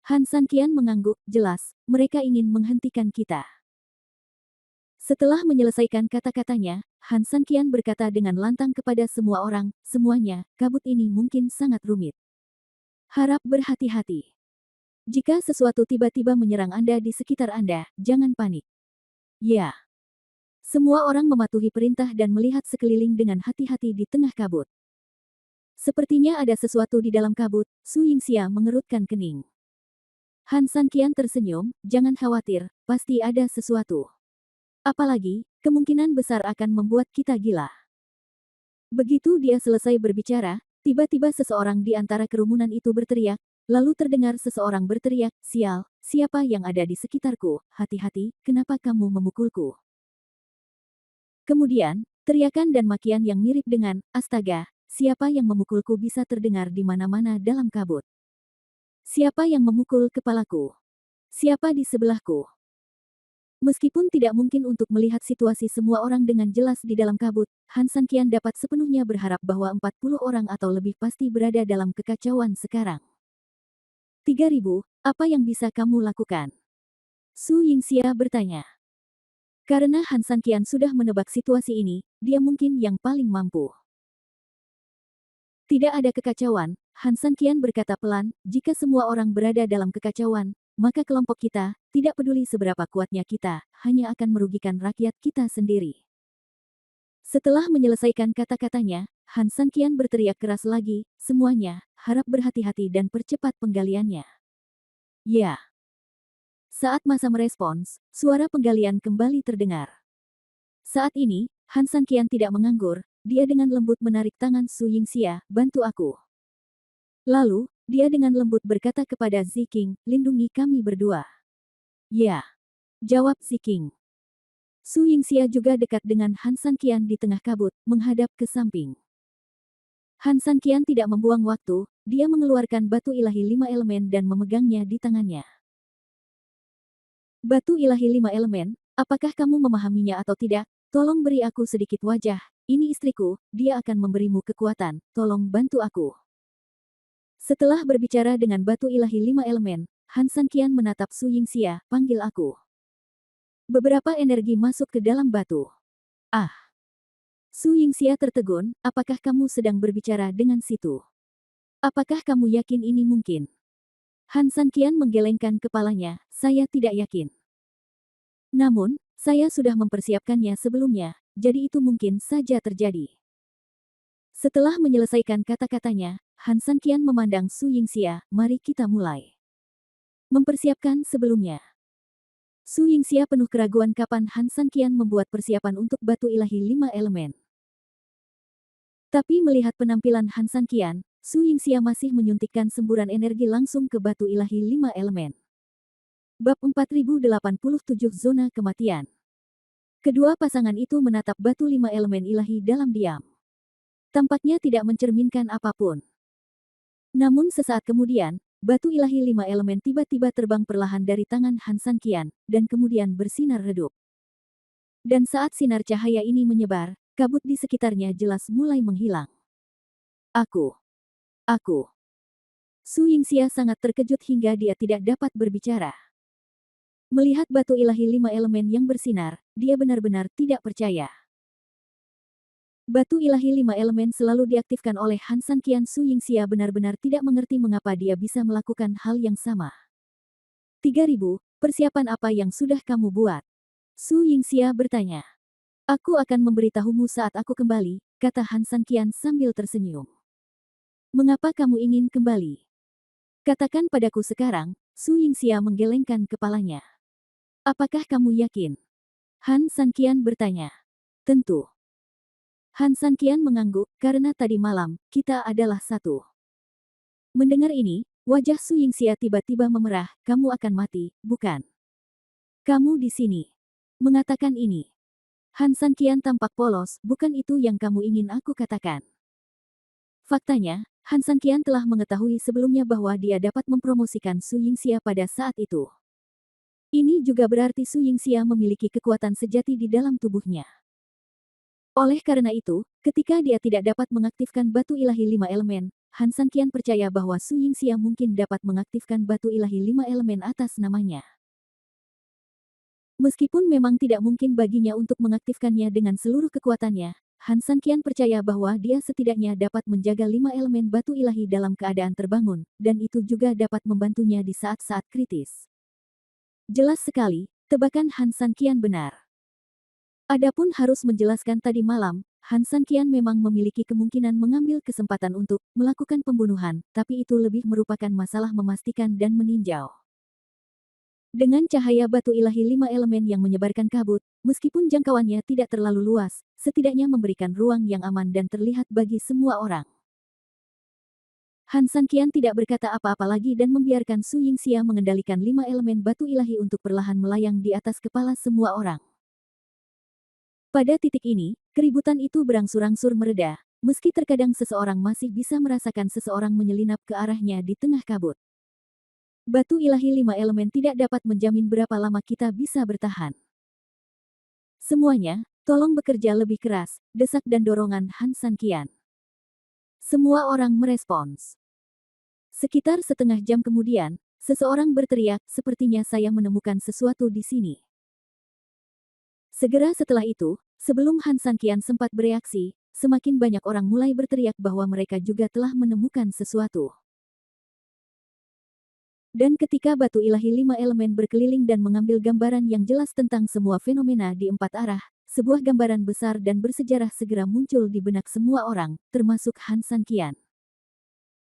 Han Sanqian mengangguk, jelas, mereka ingin menghentikan kita. Setelah menyelesaikan kata-katanya, Han Sanqian berkata dengan lantang kepada semua orang, semuanya, kabut ini mungkin sangat rumit. Harap berhati-hati. Jika sesuatu tiba-tiba menyerang Anda di sekitar Anda, jangan panik. Ya. Semua orang mematuhi perintah dan melihat sekeliling dengan hati-hati di tengah kabut. Sepertinya ada sesuatu di dalam kabut, Su Yingxia mengerutkan kening. Han Sanqian tersenyum, jangan khawatir, pasti ada sesuatu. Apalagi, kemungkinan besar akan membuat kita gila. Begitu dia selesai berbicara, tiba-tiba seseorang di antara kerumunan itu berteriak, lalu terdengar seseorang berteriak, sial, siapa yang ada di sekitarku, hati-hati, kenapa kamu memukulku? Kemudian, teriakan dan makian yang mirip dengan, astaga, siapa yang memukulku bisa terdengar di mana-mana dalam kabut. Siapa yang memukul kepalaku? Siapa di sebelahku? Meskipun tidak mungkin untuk melihat situasi semua orang dengan jelas di dalam kabut, Han Sanqian dapat sepenuhnya berharap bahwa 40 orang atau lebih pasti berada dalam kekacauan sekarang. 3000, apa yang bisa kamu lakukan? Su Yingxia bertanya. Karena Han Sanqian sudah menebak situasi ini, dia mungkin yang paling mampu. Tidak ada kekacauan, Han Sanqian berkata pelan, jika semua orang berada dalam kekacauan, maka kelompok kita, tidak peduli seberapa kuatnya kita, hanya akan merugikan rakyat kita sendiri. Setelah menyelesaikan kata-katanya, Han Sanqian berteriak keras lagi, semuanya, harap berhati-hati dan percepat penggaliannya. Ya. Saat masa merespons, suara penggalian kembali terdengar. Saat ini, Han Sanqian tidak menganggur, dia dengan lembut menarik tangan Su Yingxia, bantu aku. Lalu, dia dengan lembut berkata kepada Ziking, lindungi kami berdua. Ya. Jawab Ziking. Su Yingxia juga dekat dengan Han Sanqian di tengah kabut, menghadap ke samping. Han Sanqian tidak membuang waktu, dia mengeluarkan batu ilahi 5 elemen dan memegangnya di tangannya. Batu ilahi 5 elemen, apakah kamu memahaminya atau tidak? Tolong beri aku sedikit wajah, ini istriku, dia akan memberimu kekuatan, tolong bantu aku. Setelah berbicara dengan batu ilahi 5 elemen, Han Sanqian menatap Su Yingxia, panggil aku. Beberapa energi masuk ke dalam batu. Ah. Su Yingxia tertegun, apakah kamu sedang berbicara dengan situ? Apakah kamu yakin ini mungkin? Han Sanqian menggelengkan kepalanya, saya tidak yakin. Namun, saya sudah mempersiapkannya sebelumnya, jadi itu mungkin saja terjadi. Setelah menyelesaikan kata-katanya, Han Sanqian memandang Su Yingxia, mari kita mulai. Mempersiapkan sebelumnya. Su Yingxia penuh keraguan kapan Han Sanqian membuat persiapan untuk batu ilahi 5 elemen. Tapi melihat penampilan Han Sanqian, Su Yingxia masih menyuntikkan semburan energi langsung ke batu ilahi 5 elemen. Bab 4087 Zona Kematian. Kedua pasangan itu menatap batu 5 elemen ilahi dalam diam. Tampaknya tidak mencerminkan apapun. Namun sesaat kemudian, batu ilahi 5 elemen tiba-tiba terbang perlahan dari tangan Han Sanqian, dan kemudian bersinar redup. Dan saat sinar cahaya ini menyebar, kabut di sekitarnya jelas mulai menghilang. Aku. Su Yingxia sangat terkejut hingga dia tidak dapat berbicara. Melihat batu ilahi 5 elemen yang bersinar, dia benar-benar tidak percaya. Batu ilahi 5 elemen selalu diaktifkan oleh Han Sanqian. Su Yingxia benar-benar tidak mengerti mengapa dia bisa melakukan hal yang sama. 3000, persiapan apa yang sudah kamu buat? Su Yingxia bertanya. Aku akan memberitahumu saat aku kembali, kata Han Sanqian sambil tersenyum. Mengapa kamu ingin kembali? Katakan padaku sekarang, Su Yingxia menggelengkan kepalanya. Apakah kamu yakin? Han Sanqian bertanya. Tentu. Han Sanqian mengangguk, karena tadi malam, kita adalah satu. Mendengar ini, wajah Su Yingxia tiba-tiba memerah, kamu akan mati, bukan? Kamu di sini. Mengatakan ini. Han Sanqian tampak polos, bukan itu yang kamu ingin aku katakan. Faktanya, Han Sanqian telah mengetahui sebelumnya bahwa dia dapat mempromosikan Su Yingxia pada saat itu. Ini juga berarti Su Yingxia memiliki kekuatan sejati di dalam tubuhnya. Oleh karena itu, ketika dia tidak dapat mengaktifkan batu ilahi 5 elemen, Han Sanqian percaya bahwa Su Yingxia mungkin dapat mengaktifkan batu ilahi 5 elemen atas namanya. Meskipun memang tidak mungkin baginya untuk mengaktifkannya dengan seluruh kekuatannya, Han Sanqian percaya bahwa dia setidaknya dapat menjaga 5 elemen batu ilahi dalam keadaan terbangun, dan itu juga dapat membantunya di saat-saat kritis. Jelas sekali, tebakan Han Sanqian benar. Adapun harus menjelaskan tadi malam, Han Sanqian memang memiliki kemungkinan mengambil kesempatan untuk melakukan pembunuhan, tapi itu lebih merupakan masalah memastikan dan meninjau. Dengan cahaya batu ilahi 5 elemen yang menyebarkan kabut, meskipun jangkauannya tidak terlalu luas, setidaknya memberikan ruang yang aman dan terlihat bagi semua orang. Han Sanqian tidak berkata apa-apa lagi dan membiarkan Su Yingxia mengendalikan 5 elemen batu ilahi untuk perlahan melayang di atas kepala semua orang. Pada titik ini, keributan itu berangsur-angsur mereda, meski terkadang seseorang masih bisa merasakan seseorang menyelinap ke arahnya di tengah kabut. Batu ilahi 5 elemen tidak dapat menjamin berapa lama kita bisa bertahan. Semuanya, tolong bekerja lebih keras, desak dan dorongan Han Sanqian. Semua orang merespons. Sekitar setengah jam kemudian, seseorang berteriak, sepertinya saya menemukan sesuatu di sini. Segera setelah itu, sebelum Han Sanqian sempat bereaksi, semakin banyak orang mulai berteriak bahwa mereka juga telah menemukan sesuatu. Dan ketika batu ilahi 5 elemen berkeliling dan mengambil gambaran yang jelas tentang semua fenomena di 4 arah, sebuah gambaran besar dan bersejarah segera muncul di benak semua orang, termasuk Han Sanqian.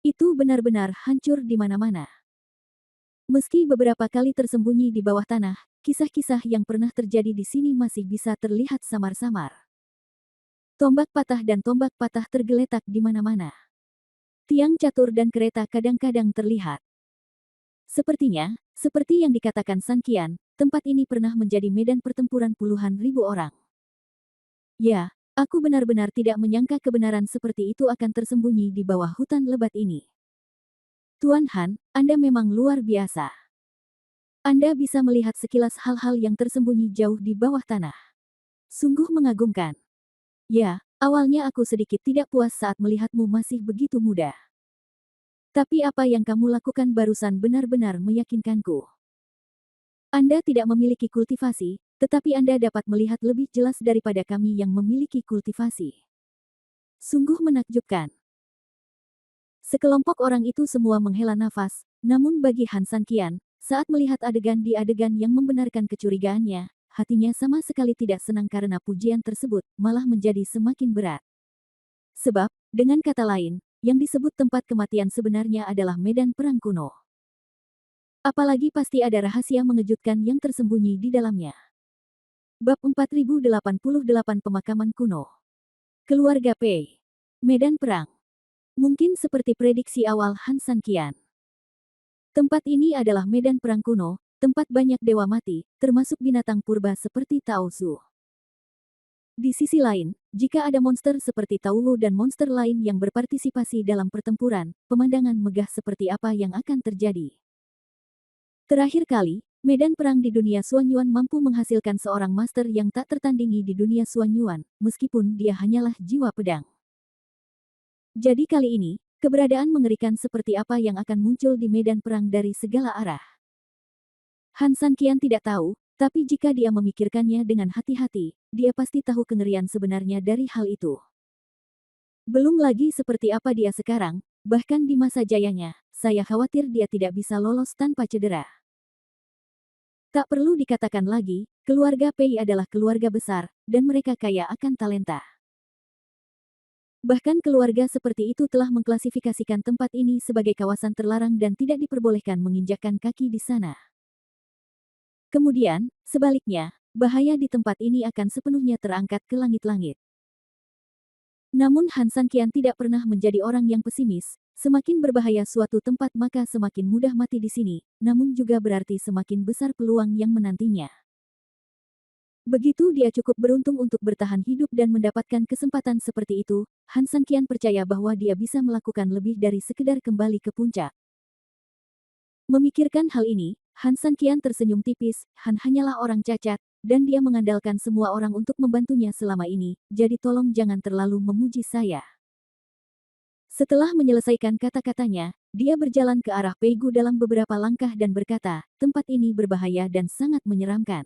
Itu benar-benar hancur di mana-mana. Meski beberapa kali tersembunyi di bawah tanah, kisah-kisah yang pernah terjadi di sini masih bisa terlihat samar-samar. Tombak patah dan tombak patah tergeletak di mana-mana. Tiang catur dan kereta kadang-kadang terlihat. Sepertinya, seperti yang dikatakan Sanqian, tempat ini pernah menjadi medan pertempuran puluhan ribu orang. Ya, aku benar-benar tidak menyangka kebenaran seperti itu akan tersembunyi di bawah hutan lebat ini. Tuan Han, Anda memang luar biasa. Anda bisa melihat sekilas hal-hal yang tersembunyi jauh di bawah tanah. Sungguh mengagumkan. Ya, awalnya aku sedikit tidak puas saat melihatmu masih begitu muda. Tapi apa yang kamu lakukan barusan benar-benar meyakinkanku. Anda tidak memiliki kultivasi, tetapi Anda dapat melihat lebih jelas daripada kami yang memiliki kultivasi. Sungguh menakjubkan. Sekelompok orang itu semua menghela nafas, namun bagi Han Sanqian, saat melihat adegan di adegan yang membenarkan kecurigaannya, hatinya sama sekali tidak senang karena pujian tersebut malah menjadi semakin berat. Sebab, dengan kata lain, yang disebut tempat kematian sebenarnya adalah medan perang kuno. Apalagi pasti ada rahasia mengejutkan yang tersembunyi di dalamnya. Bab 4088 Pemakaman Kuno. Keluarga Pei. Medan perang. Mungkin seperti prediksi awal Han Sanqian. Tempat ini adalah medan perang kuno, tempat banyak dewa mati, termasuk binatang purba seperti Tao Su. Di sisi lain, jika ada monster seperti Tauwu dan monster lain yang berpartisipasi dalam pertempuran, pemandangan megah seperti apa yang akan terjadi. Terakhir kali, medan perang di dunia Xuanyuan mampu menghasilkan seorang master yang tak tertandingi di dunia Xuanyuan, meskipun dia hanyalah jiwa pedang. Jadi kali ini, keberadaan mengerikan seperti apa yang akan muncul di medan perang dari segala arah. Han Sanqian tidak tahu, tapi jika dia memikirkannya dengan hati-hati, dia pasti tahu kengerian sebenarnya dari hal itu. Belum lagi seperti apa dia sekarang, bahkan di masa jayanya, saya khawatir dia tidak bisa lolos tanpa cedera. Tak perlu dikatakan lagi, keluarga Pei adalah keluarga besar, dan mereka kaya akan talenta. Bahkan keluarga seperti itu telah mengklasifikasikan tempat ini sebagai kawasan terlarang dan tidak diperbolehkan menginjakkan kaki di sana. Kemudian, sebaliknya, bahaya di tempat ini akan sepenuhnya terangkat ke langit-langit. Namun Han Sanqian tidak pernah menjadi orang yang pesimis, semakin berbahaya suatu tempat maka semakin mudah mati di sini, namun juga berarti semakin besar peluang yang menantinya. Begitu dia cukup beruntung untuk bertahan hidup dan mendapatkan kesempatan seperti itu, Han Sanqian percaya bahwa dia bisa melakukan lebih dari sekedar kembali ke puncak. Memikirkan hal ini, Han Sanqian tersenyum tipis, Han hanyalah orang cacat, dan dia mengandalkan semua orang untuk membantunya selama ini, jadi tolong jangan terlalu memuji saya. Setelah menyelesaikan kata-katanya, dia berjalan ke arah Pei Gu dalam beberapa langkah dan berkata, tempat ini berbahaya dan sangat menyeramkan.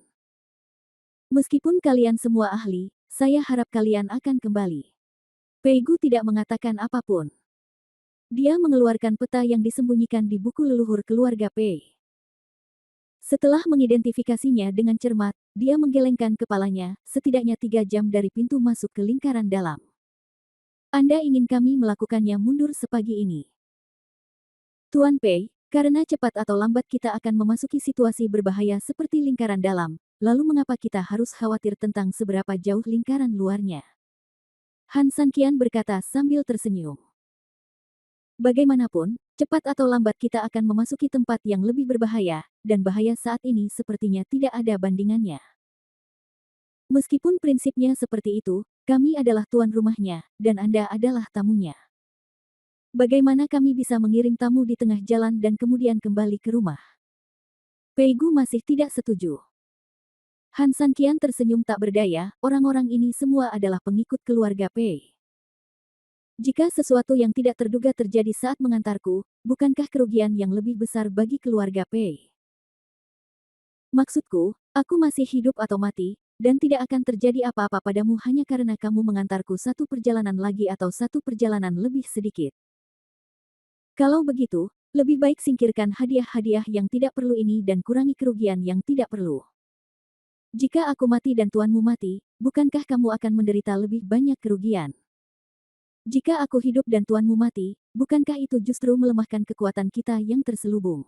Meskipun kalian semua ahli, saya harap kalian akan kembali. Pei Gu tidak mengatakan apapun. Dia mengeluarkan peta yang disembunyikan di buku leluhur keluarga Pei. Setelah mengidentifikasinya dengan cermat, dia menggelengkan kepalanya, setidaknya 3 jam dari pintu masuk ke lingkaran dalam. Anda ingin kami melakukannya mundur sepagi ini? Tuan Pei, karena cepat atau lambat kita akan memasuki situasi berbahaya seperti lingkaran dalam, lalu mengapa kita harus khawatir tentang seberapa jauh lingkaran luarnya? Han Sanqian berkata sambil tersenyum. Bagaimanapun, cepat atau lambat kita akan memasuki tempat yang lebih berbahaya, dan bahaya saat ini sepertinya tidak ada bandingannya. Meskipun prinsipnya seperti itu, kami adalah tuan rumahnya, dan Anda adalah tamunya. Bagaimana kami bisa mengirim tamu di tengah jalan dan kemudian kembali ke rumah? Pei Gu masih tidak setuju. Han Sanqian tersenyum tak berdaya, orang-orang ini semua adalah pengikut keluarga Pei. Jika sesuatu yang tidak terduga terjadi saat mengantarku, bukankah kerugian yang lebih besar bagi keluarga Pei? Maksudku, aku masih hidup atau mati, dan tidak akan terjadi apa-apa padamu hanya karena kamu mengantarku satu perjalanan lagi atau satu perjalanan lebih sedikit. Kalau begitu, lebih baik singkirkan hadiah-hadiah yang tidak perlu ini dan kurangi kerugian yang tidak perlu. Jika aku mati dan tuanmu mati, bukankah kamu akan menderita lebih banyak kerugian? Jika aku hidup dan tuanmu mati, bukankah itu justru melemahkan kekuatan kita yang terselubung?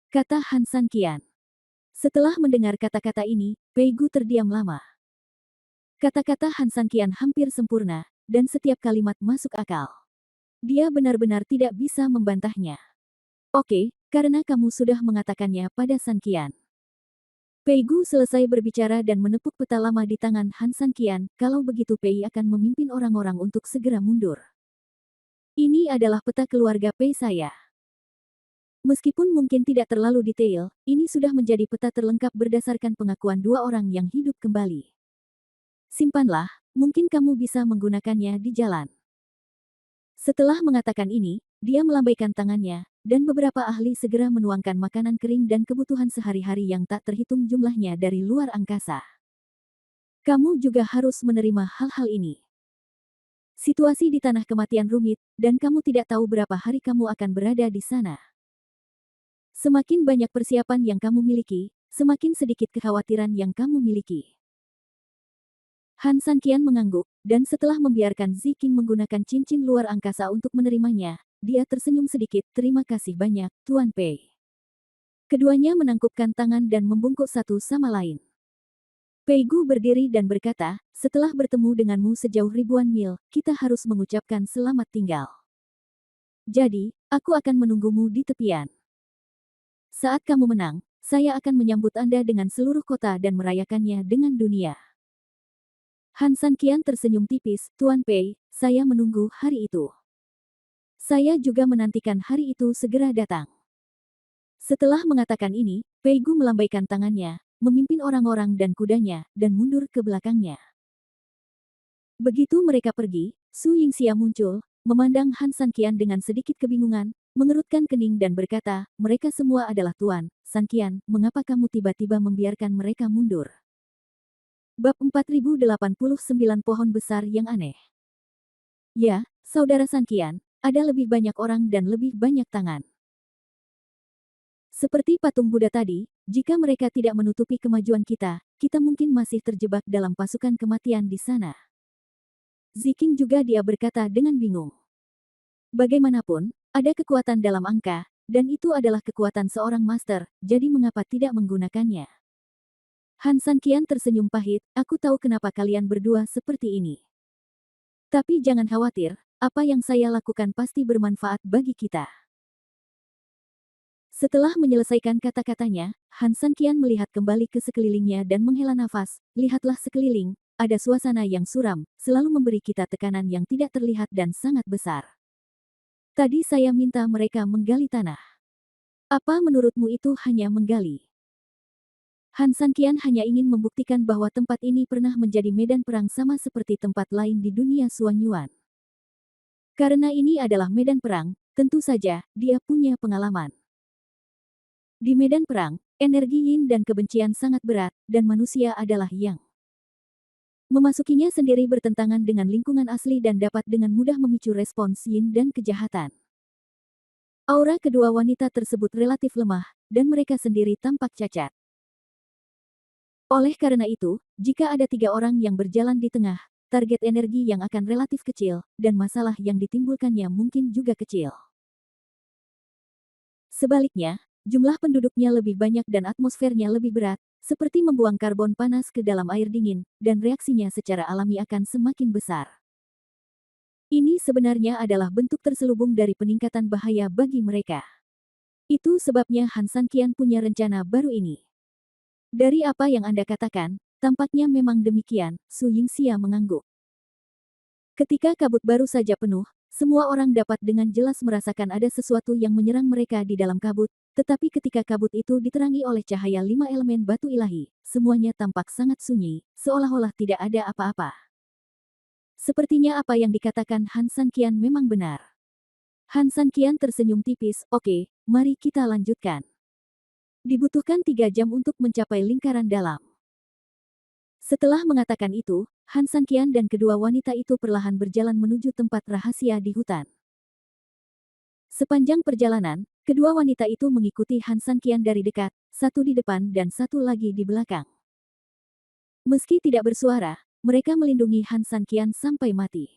Kata Han Sanqian. Setelah mendengar kata-kata ini, Pei Gu terdiam lama. Kata-kata Han Sanqian hampir sempurna, dan setiap kalimat masuk akal. Dia benar-benar tidak bisa membantahnya. Oke, karena kamu sudah mengatakannya pada Sanqian. Pei Gu selesai berbicara dan menepuk peta lama di tangan Han Sanqian, kalau begitu Pei akan memimpin orang-orang untuk segera mundur. Ini adalah peta keluarga Pei saya. Meskipun mungkin tidak terlalu detail, ini sudah menjadi peta terlengkap berdasarkan pengakuan dua orang yang hidup kembali. Simpanlah, mungkin kamu bisa menggunakannya di jalan. Setelah mengatakan ini, dia melambaikan tangannya, dan beberapa ahli segera menuangkan makanan kering dan kebutuhan sehari-hari yang tak terhitung jumlahnya dari luar angkasa. Kamu juga harus menerima hal-hal ini. Situasi di tanah kematian rumit, dan kamu tidak tahu berapa hari kamu akan berada di sana. Semakin banyak persiapan yang kamu miliki, semakin sedikit kekhawatiran yang kamu miliki. Han Sanqian mengangguk, dan setelah membiarkan Ziking menggunakan cincin luar angkasa untuk menerimanya, dia tersenyum sedikit, terima kasih banyak, Tuan Pei. Keduanya menangkupkan tangan dan membungkuk satu sama lain. Pei Gu berdiri dan berkata, setelah bertemu denganmu sejauh ribuan mil, kita harus mengucapkan selamat tinggal. Jadi, aku akan menunggumu di tepian. Saat kamu menang, saya akan menyambut Anda dengan seluruh kota dan merayakannya dengan dunia. Han Sanqian tersenyum tipis, Tuan Pei, saya menunggu hari itu. Saya juga menantikan hari itu segera datang. Setelah mengatakan ini, Pei Gu melambaikan tangannya, memimpin orang-orang dan kudanya, dan mundur ke belakangnya. Begitu mereka pergi, Su Yingxia muncul, memandang Han Sanqian dengan sedikit kebingungan, mengerutkan kening dan berkata, mereka semua adalah Tuan Sanqian, mengapa kamu tiba-tiba membiarkan mereka mundur? Bab 4089 Pohon Besar yang Aneh. Ya, Saudara Sanqian, ada lebih banyak orang dan lebih banyak tangan. Seperti patung Buddha tadi, jika mereka tidak menutupi kemajuan kita, kita mungkin masih terjebak dalam pasukan kematian di sana. Ziking juga dia berkata dengan bingung. Bagaimanapun, ada kekuatan dalam angka, dan itu adalah kekuatan seorang master, jadi mengapa tidak menggunakannya? Han Sanqian tersenyum pahit, aku tahu kenapa kalian berdua seperti ini. Tapi jangan khawatir, apa yang saya lakukan pasti bermanfaat bagi kita. Setelah menyelesaikan kata-katanya, Han Sanqian melihat kembali ke sekelilingnya dan menghela nafas, lihatlah sekeliling, ada suasana yang suram, selalu memberi kita tekanan yang tidak terlihat dan sangat besar. Tadi saya minta mereka menggali tanah. Apa menurutmu itu hanya menggali? Han Sanqian hanya ingin membuktikan bahwa tempat ini pernah menjadi medan perang sama seperti tempat lain di dunia Suanyuan. Karena ini adalah medan perang, tentu saja dia punya pengalaman. Di medan perang, energi yin dan kebencian sangat berat, dan manusia adalah yang memasukinya sendiri bertentangan dengan lingkungan asli dan dapat dengan mudah memicu respons yin dan kejahatan. Aura kedua wanita tersebut relatif lemah, dan mereka sendiri tampak cacat. Oleh karena itu, jika ada 3 orang yang berjalan di tengah, target energi yang akan relatif kecil, dan masalah yang ditimbulkannya mungkin juga kecil. Sebaliknya, jumlah penduduknya lebih banyak dan atmosfernya lebih berat, seperti membuang karbon panas ke dalam air dingin, dan reaksinya secara alami akan semakin besar. Ini sebenarnya adalah bentuk terselubung dari peningkatan bahaya bagi mereka. Itu sebabnya Han Sanqian punya rencana baru ini. Dari apa yang Anda katakan, tampaknya memang demikian, Su Yingxia mengangguk. Ketika kabut baru saja penuh, semua orang dapat dengan jelas merasakan ada sesuatu yang menyerang mereka di dalam kabut, tetapi ketika kabut itu diterangi oleh cahaya 5 elemen batu ilahi, semuanya tampak sangat sunyi, seolah-olah tidak ada apa-apa. Sepertinya apa yang dikatakan Han Sanqian memang benar. Han Sanqian tersenyum tipis, oke, mari kita lanjutkan. Dibutuhkan 3 jam untuk mencapai lingkaran dalam. Setelah mengatakan itu, Han Sanqian dan kedua wanita itu perlahan berjalan menuju tempat rahasia di hutan. Sepanjang perjalanan, kedua wanita itu mengikuti Han Sanqian dari dekat, satu di depan dan satu lagi di belakang. Meski tidak bersuara, mereka melindungi Han Sanqian sampai mati.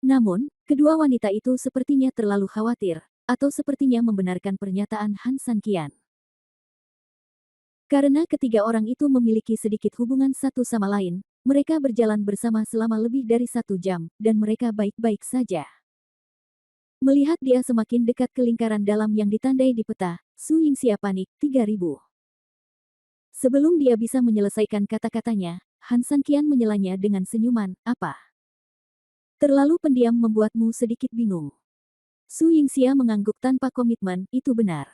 Namun, kedua wanita itu sepertinya terlalu khawatir, atau sepertinya membenarkan pernyataan Han Sanqian. Karena ketiga orang itu memiliki sedikit hubungan satu sama lain, mereka berjalan bersama selama lebih dari 1 jam, dan mereka baik-baik saja. Melihat dia semakin dekat ke lingkaran dalam yang ditandai di peta, Su Yingxia panik, 3000. Sebelum dia bisa menyelesaikan kata-katanya, Han Sanqian menyelanya dengan senyuman, apa? Terlalu pendiam membuatmu sedikit bingung. Su Yingxia mengangguk tanpa komitmen, itu benar.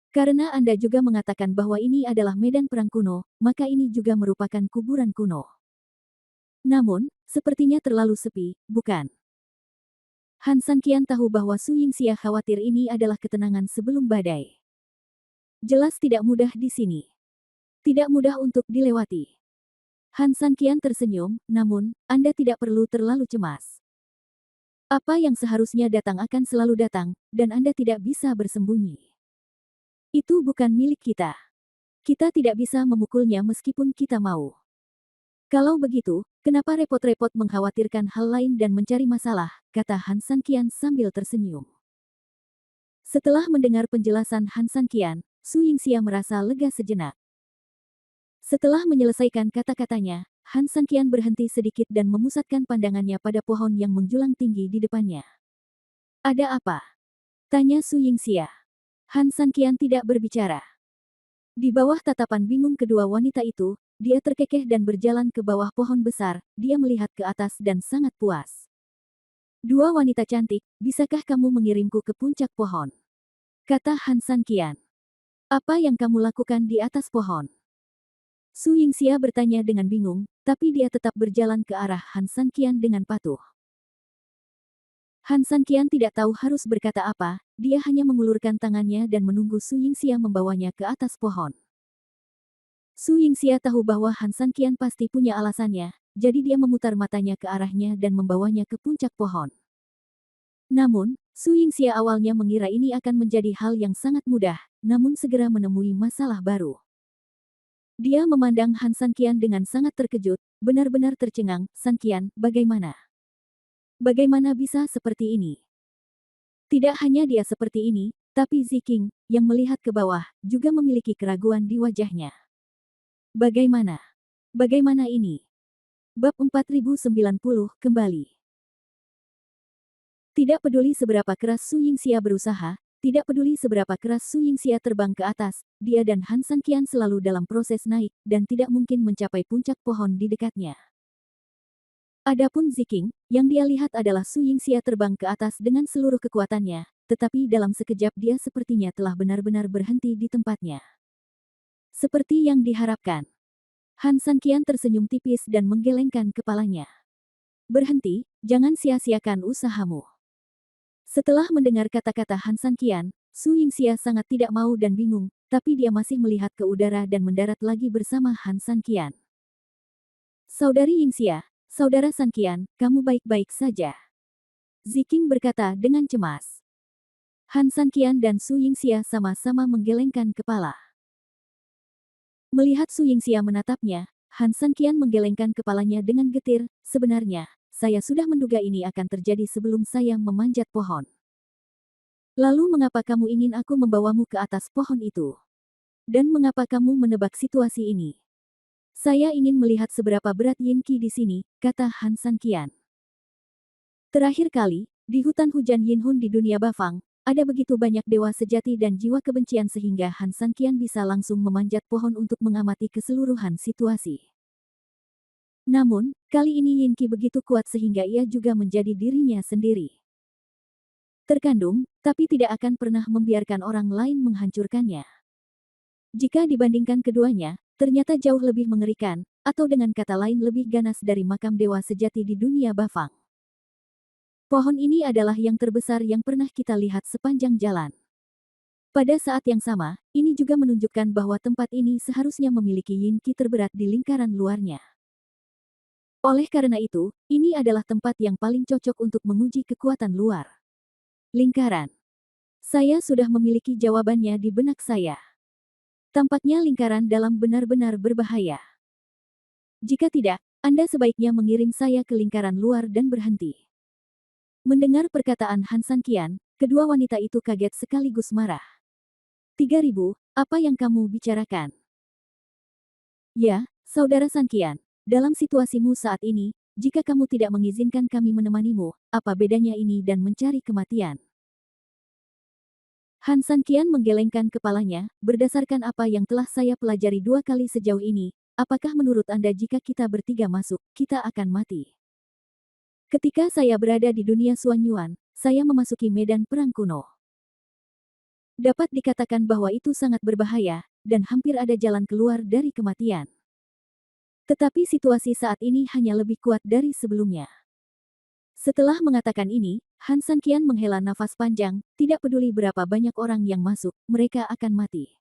Karena Anda juga mengatakan bahwa ini adalah medan perang kuno, maka ini juga merupakan kuburan kuno. Namun, sepertinya terlalu sepi, bukan? Han Sanqian tahu bahwa Su Yingxia khawatir ini adalah ketenangan sebelum badai. Jelas tidak mudah di sini. Tidak mudah untuk dilewati. Han Sanqian tersenyum, namun, Anda tidak perlu terlalu cemas. Apa yang seharusnya datang akan selalu datang, dan Anda tidak bisa bersembunyi. Itu bukan milik kita. Kita tidak bisa memukulnya meskipun kita mau. Kalau begitu, kenapa repot-repot mengkhawatirkan hal lain dan mencari masalah, kata Han Sanqian sambil tersenyum. Setelah mendengar penjelasan Han Sanqian, Su Yingxia merasa lega sejenak. Setelah menyelesaikan kata-katanya, Han Sanqian berhenti sedikit dan memusatkan pandangannya pada pohon yang menjulang tinggi di depannya. Ada apa? Tanya Su Yingxia. Han Sanqian tidak berbicara. Di bawah tatapan bingung kedua wanita itu, dia terkekeh dan berjalan ke bawah pohon besar, dia melihat ke atas dan sangat puas. Dua wanita cantik, bisakah kamu mengirimku ke puncak pohon? Kata Han Sanqian. Apa yang kamu lakukan di atas pohon? Su Yingxia bertanya dengan bingung, tapi dia tetap berjalan ke arah Han Sanqian dengan patuh. Han Sanqian tidak tahu harus berkata apa, dia hanya mengulurkan tangannya dan menunggu Su Yingxia membawanya ke atas pohon. Su Yingxia tahu bahwa Han Sanqian pasti punya alasannya, jadi dia memutar matanya ke arahnya dan membawanya ke puncak pohon. Namun, Su Yingxia awalnya mengira ini akan menjadi hal yang sangat mudah, namun segera menemui masalah baru. Dia memandang Han Sanqian dengan sangat terkejut, benar-benar tercengang, Sanqian, bagaimana? Bagaimana bisa seperti ini? Tidak hanya dia seperti ini, tapi Ziking, yang melihat ke bawah, juga memiliki keraguan di wajahnya. Bagaimana? Bagaimana ini? Bab 4090, kembali. Tidak peduli seberapa keras Su Yingxia berusaha, tidak peduli seberapa keras Su Yingxia terbang ke atas, dia dan Han Sanqian selalu dalam proses naik, dan tidak mungkin mencapai puncak pohon di dekatnya. Adapun Ziking, yang dia lihat adalah Su Yingxia terbang ke atas dengan seluruh kekuatannya, tetapi dalam sekejap dia sepertinya telah benar-benar berhenti di tempatnya. Seperti yang diharapkan. Han Sanqian tersenyum tipis dan menggelengkan kepalanya. Berhenti, Jangan sia-siakan usahamu. Setelah mendengar kata-kata Han Sanqian, Su Yingxia sangat tidak mau dan bingung, tapi dia masih melihat ke udara dan mendarat lagi bersama Han Sanqian. Saudari Yingxia, saudara Sanqian, kamu baik-baik saja? Ziking berkata dengan cemas. Han Sanqian dan Su Yingxia sama-sama menggelengkan kepala. Melihat Su Yingxia menatapnya, Han Sanqian menggelengkan kepalanya dengan getir. Sebenarnya, saya sudah menduga ini akan terjadi sebelum saya memanjat pohon. Lalu mengapa kamu ingin aku membawamu ke atas pohon itu? Dan mengapa kamu menebak situasi ini? Saya ingin melihat seberapa berat Yin Qi di sini, kata Han Sanqian. Terakhir kali, di hutan hujan Yinhun di dunia Bafang, ada begitu banyak dewa sejati dan jiwa kebencian sehingga Han Sanqian bisa langsung memanjat pohon untuk mengamati keseluruhan situasi. Namun, kali ini Yin Qi begitu kuat sehingga ia juga menjadi dirinya sendiri. Terkandung, tapi tidak akan pernah membiarkan orang lain menghancurkannya. Jika dibandingkan keduanya, ternyata jauh lebih mengerikan, atau dengan kata lain lebih ganas dari makam dewa sejati di dunia Bafang. Pohon ini adalah yang terbesar yang pernah kita lihat sepanjang jalan. Pada saat yang sama, ini juga menunjukkan bahwa tempat ini seharusnya memiliki Yin Qi terberat di lingkaran luarnya. Oleh karena itu, ini adalah tempat yang paling cocok untuk menguji kekuatan luar. Lingkaran. Saya sudah memiliki jawabannya di benak saya. Tampaknya lingkaran dalam benar-benar berbahaya. Jika tidak, Anda sebaiknya mengirim saya ke lingkaran luar dan berhenti. Mendengar perkataan Han Sanqian, kedua wanita itu kaget sekaligus marah. 3.000, apa yang kamu bicarakan? Ya, saudara Sanqian. Dalam situasimu saat ini, jika kamu tidak mengizinkan kami menemanimu, apa bedanya ini dan mencari kematian? Han Sanqian menggelengkan kepalanya, berdasarkan apa yang telah saya pelajari 2 kali sejauh ini, apakah menurut Anda jika kita bertiga masuk, kita akan mati? Ketika saya berada di dunia Xuanyuan, saya memasuki medan perang kuno. Dapat dikatakan bahwa itu sangat berbahaya, dan hampir ada jalan keluar dari kematian. Tetapi situasi saat ini hanya lebih kuat dari sebelumnya. Setelah mengatakan ini, Han Sanqian menghela nafas panjang, tidak peduli berapa banyak orang yang masuk, mereka akan mati.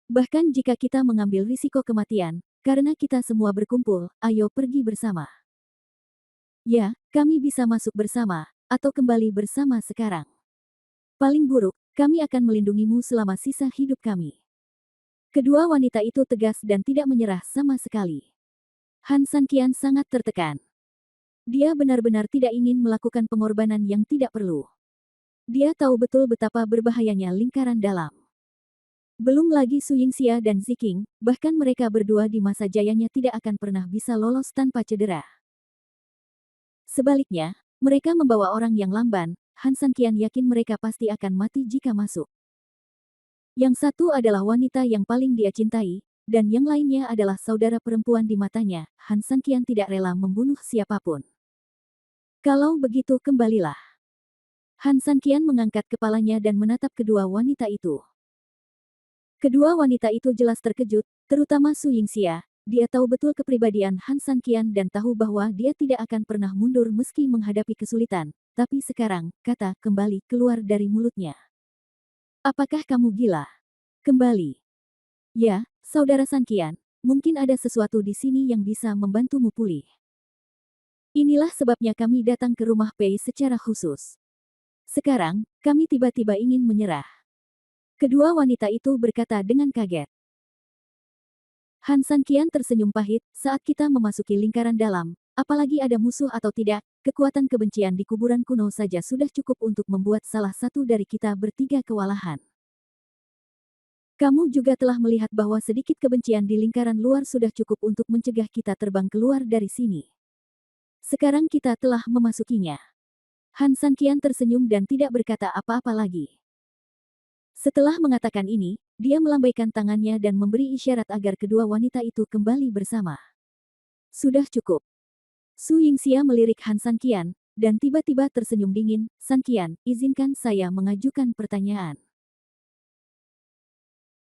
Bahkan jika kita mengambil risiko kematian, karena kita semua berkumpul, ayo pergi bersama. Ya, kami bisa masuk bersama, atau kembali bersama sekarang. Paling buruk, kami akan melindungimu selama sisa hidup kami. Kedua wanita itu tegas dan tidak menyerah sama sekali. Han Sanqian sangat tertekan. Dia benar-benar tidak ingin melakukan pengorbanan yang tidak perlu. Dia tahu betul betapa berbahayanya lingkaran dalam. Belum lagi Su Yingxia dan Ziking, bahkan mereka berdua di masa jayanya tidak akan pernah bisa lolos tanpa cedera. Sebaliknya, mereka membawa orang yang lamban, Han Sanqian yakin mereka pasti akan mati jika masuk. Yang satu adalah wanita yang paling dia cintai, dan yang lainnya adalah saudara perempuan di matanya. Han Sanqian tidak rela membunuh siapapun. Kalau begitu kembalilah. Han Sanqian mengangkat kepalanya dan menatap kedua wanita itu. Kedua wanita itu jelas terkejut, terutama Su Yingxia. Dia tahu betul kepribadian Han Sanqian dan tahu bahwa dia tidak akan pernah mundur meski menghadapi kesulitan. Tapi sekarang, kata kembali keluar dari mulutnya. Apakah kamu gila? Kembali. Ya, saudara Sanqian, mungkin ada sesuatu di sini yang bisa membantumu pulih. Inilah sebabnya kami datang ke rumah Pei secara khusus. Sekarang, kami tiba-tiba ingin menyerah. Kedua wanita itu berkata dengan kaget. Han Sanqian tersenyum pahit, saat kita memasuki lingkaran dalam, apalagi ada musuh atau tidak, kekuatan kebencian di kuburan kuno saja sudah cukup untuk membuat salah satu dari kita bertiga kewalahan. Kamu juga telah melihat bahwa sedikit kebencian di lingkaran luar sudah cukup untuk mencegah kita terbang keluar dari sini. Sekarang kita telah memasukinya. Han Sanqian tersenyum dan tidak berkata apa-apa lagi. Setelah mengatakan ini, dia melambaikan tangannya dan memberi isyarat agar kedua wanita itu kembali bersama. Sudah cukup. Su Yingxia melirik Han Sanqian, dan tiba-tiba tersenyum dingin. Sanqian, izinkan saya mengajukan pertanyaan.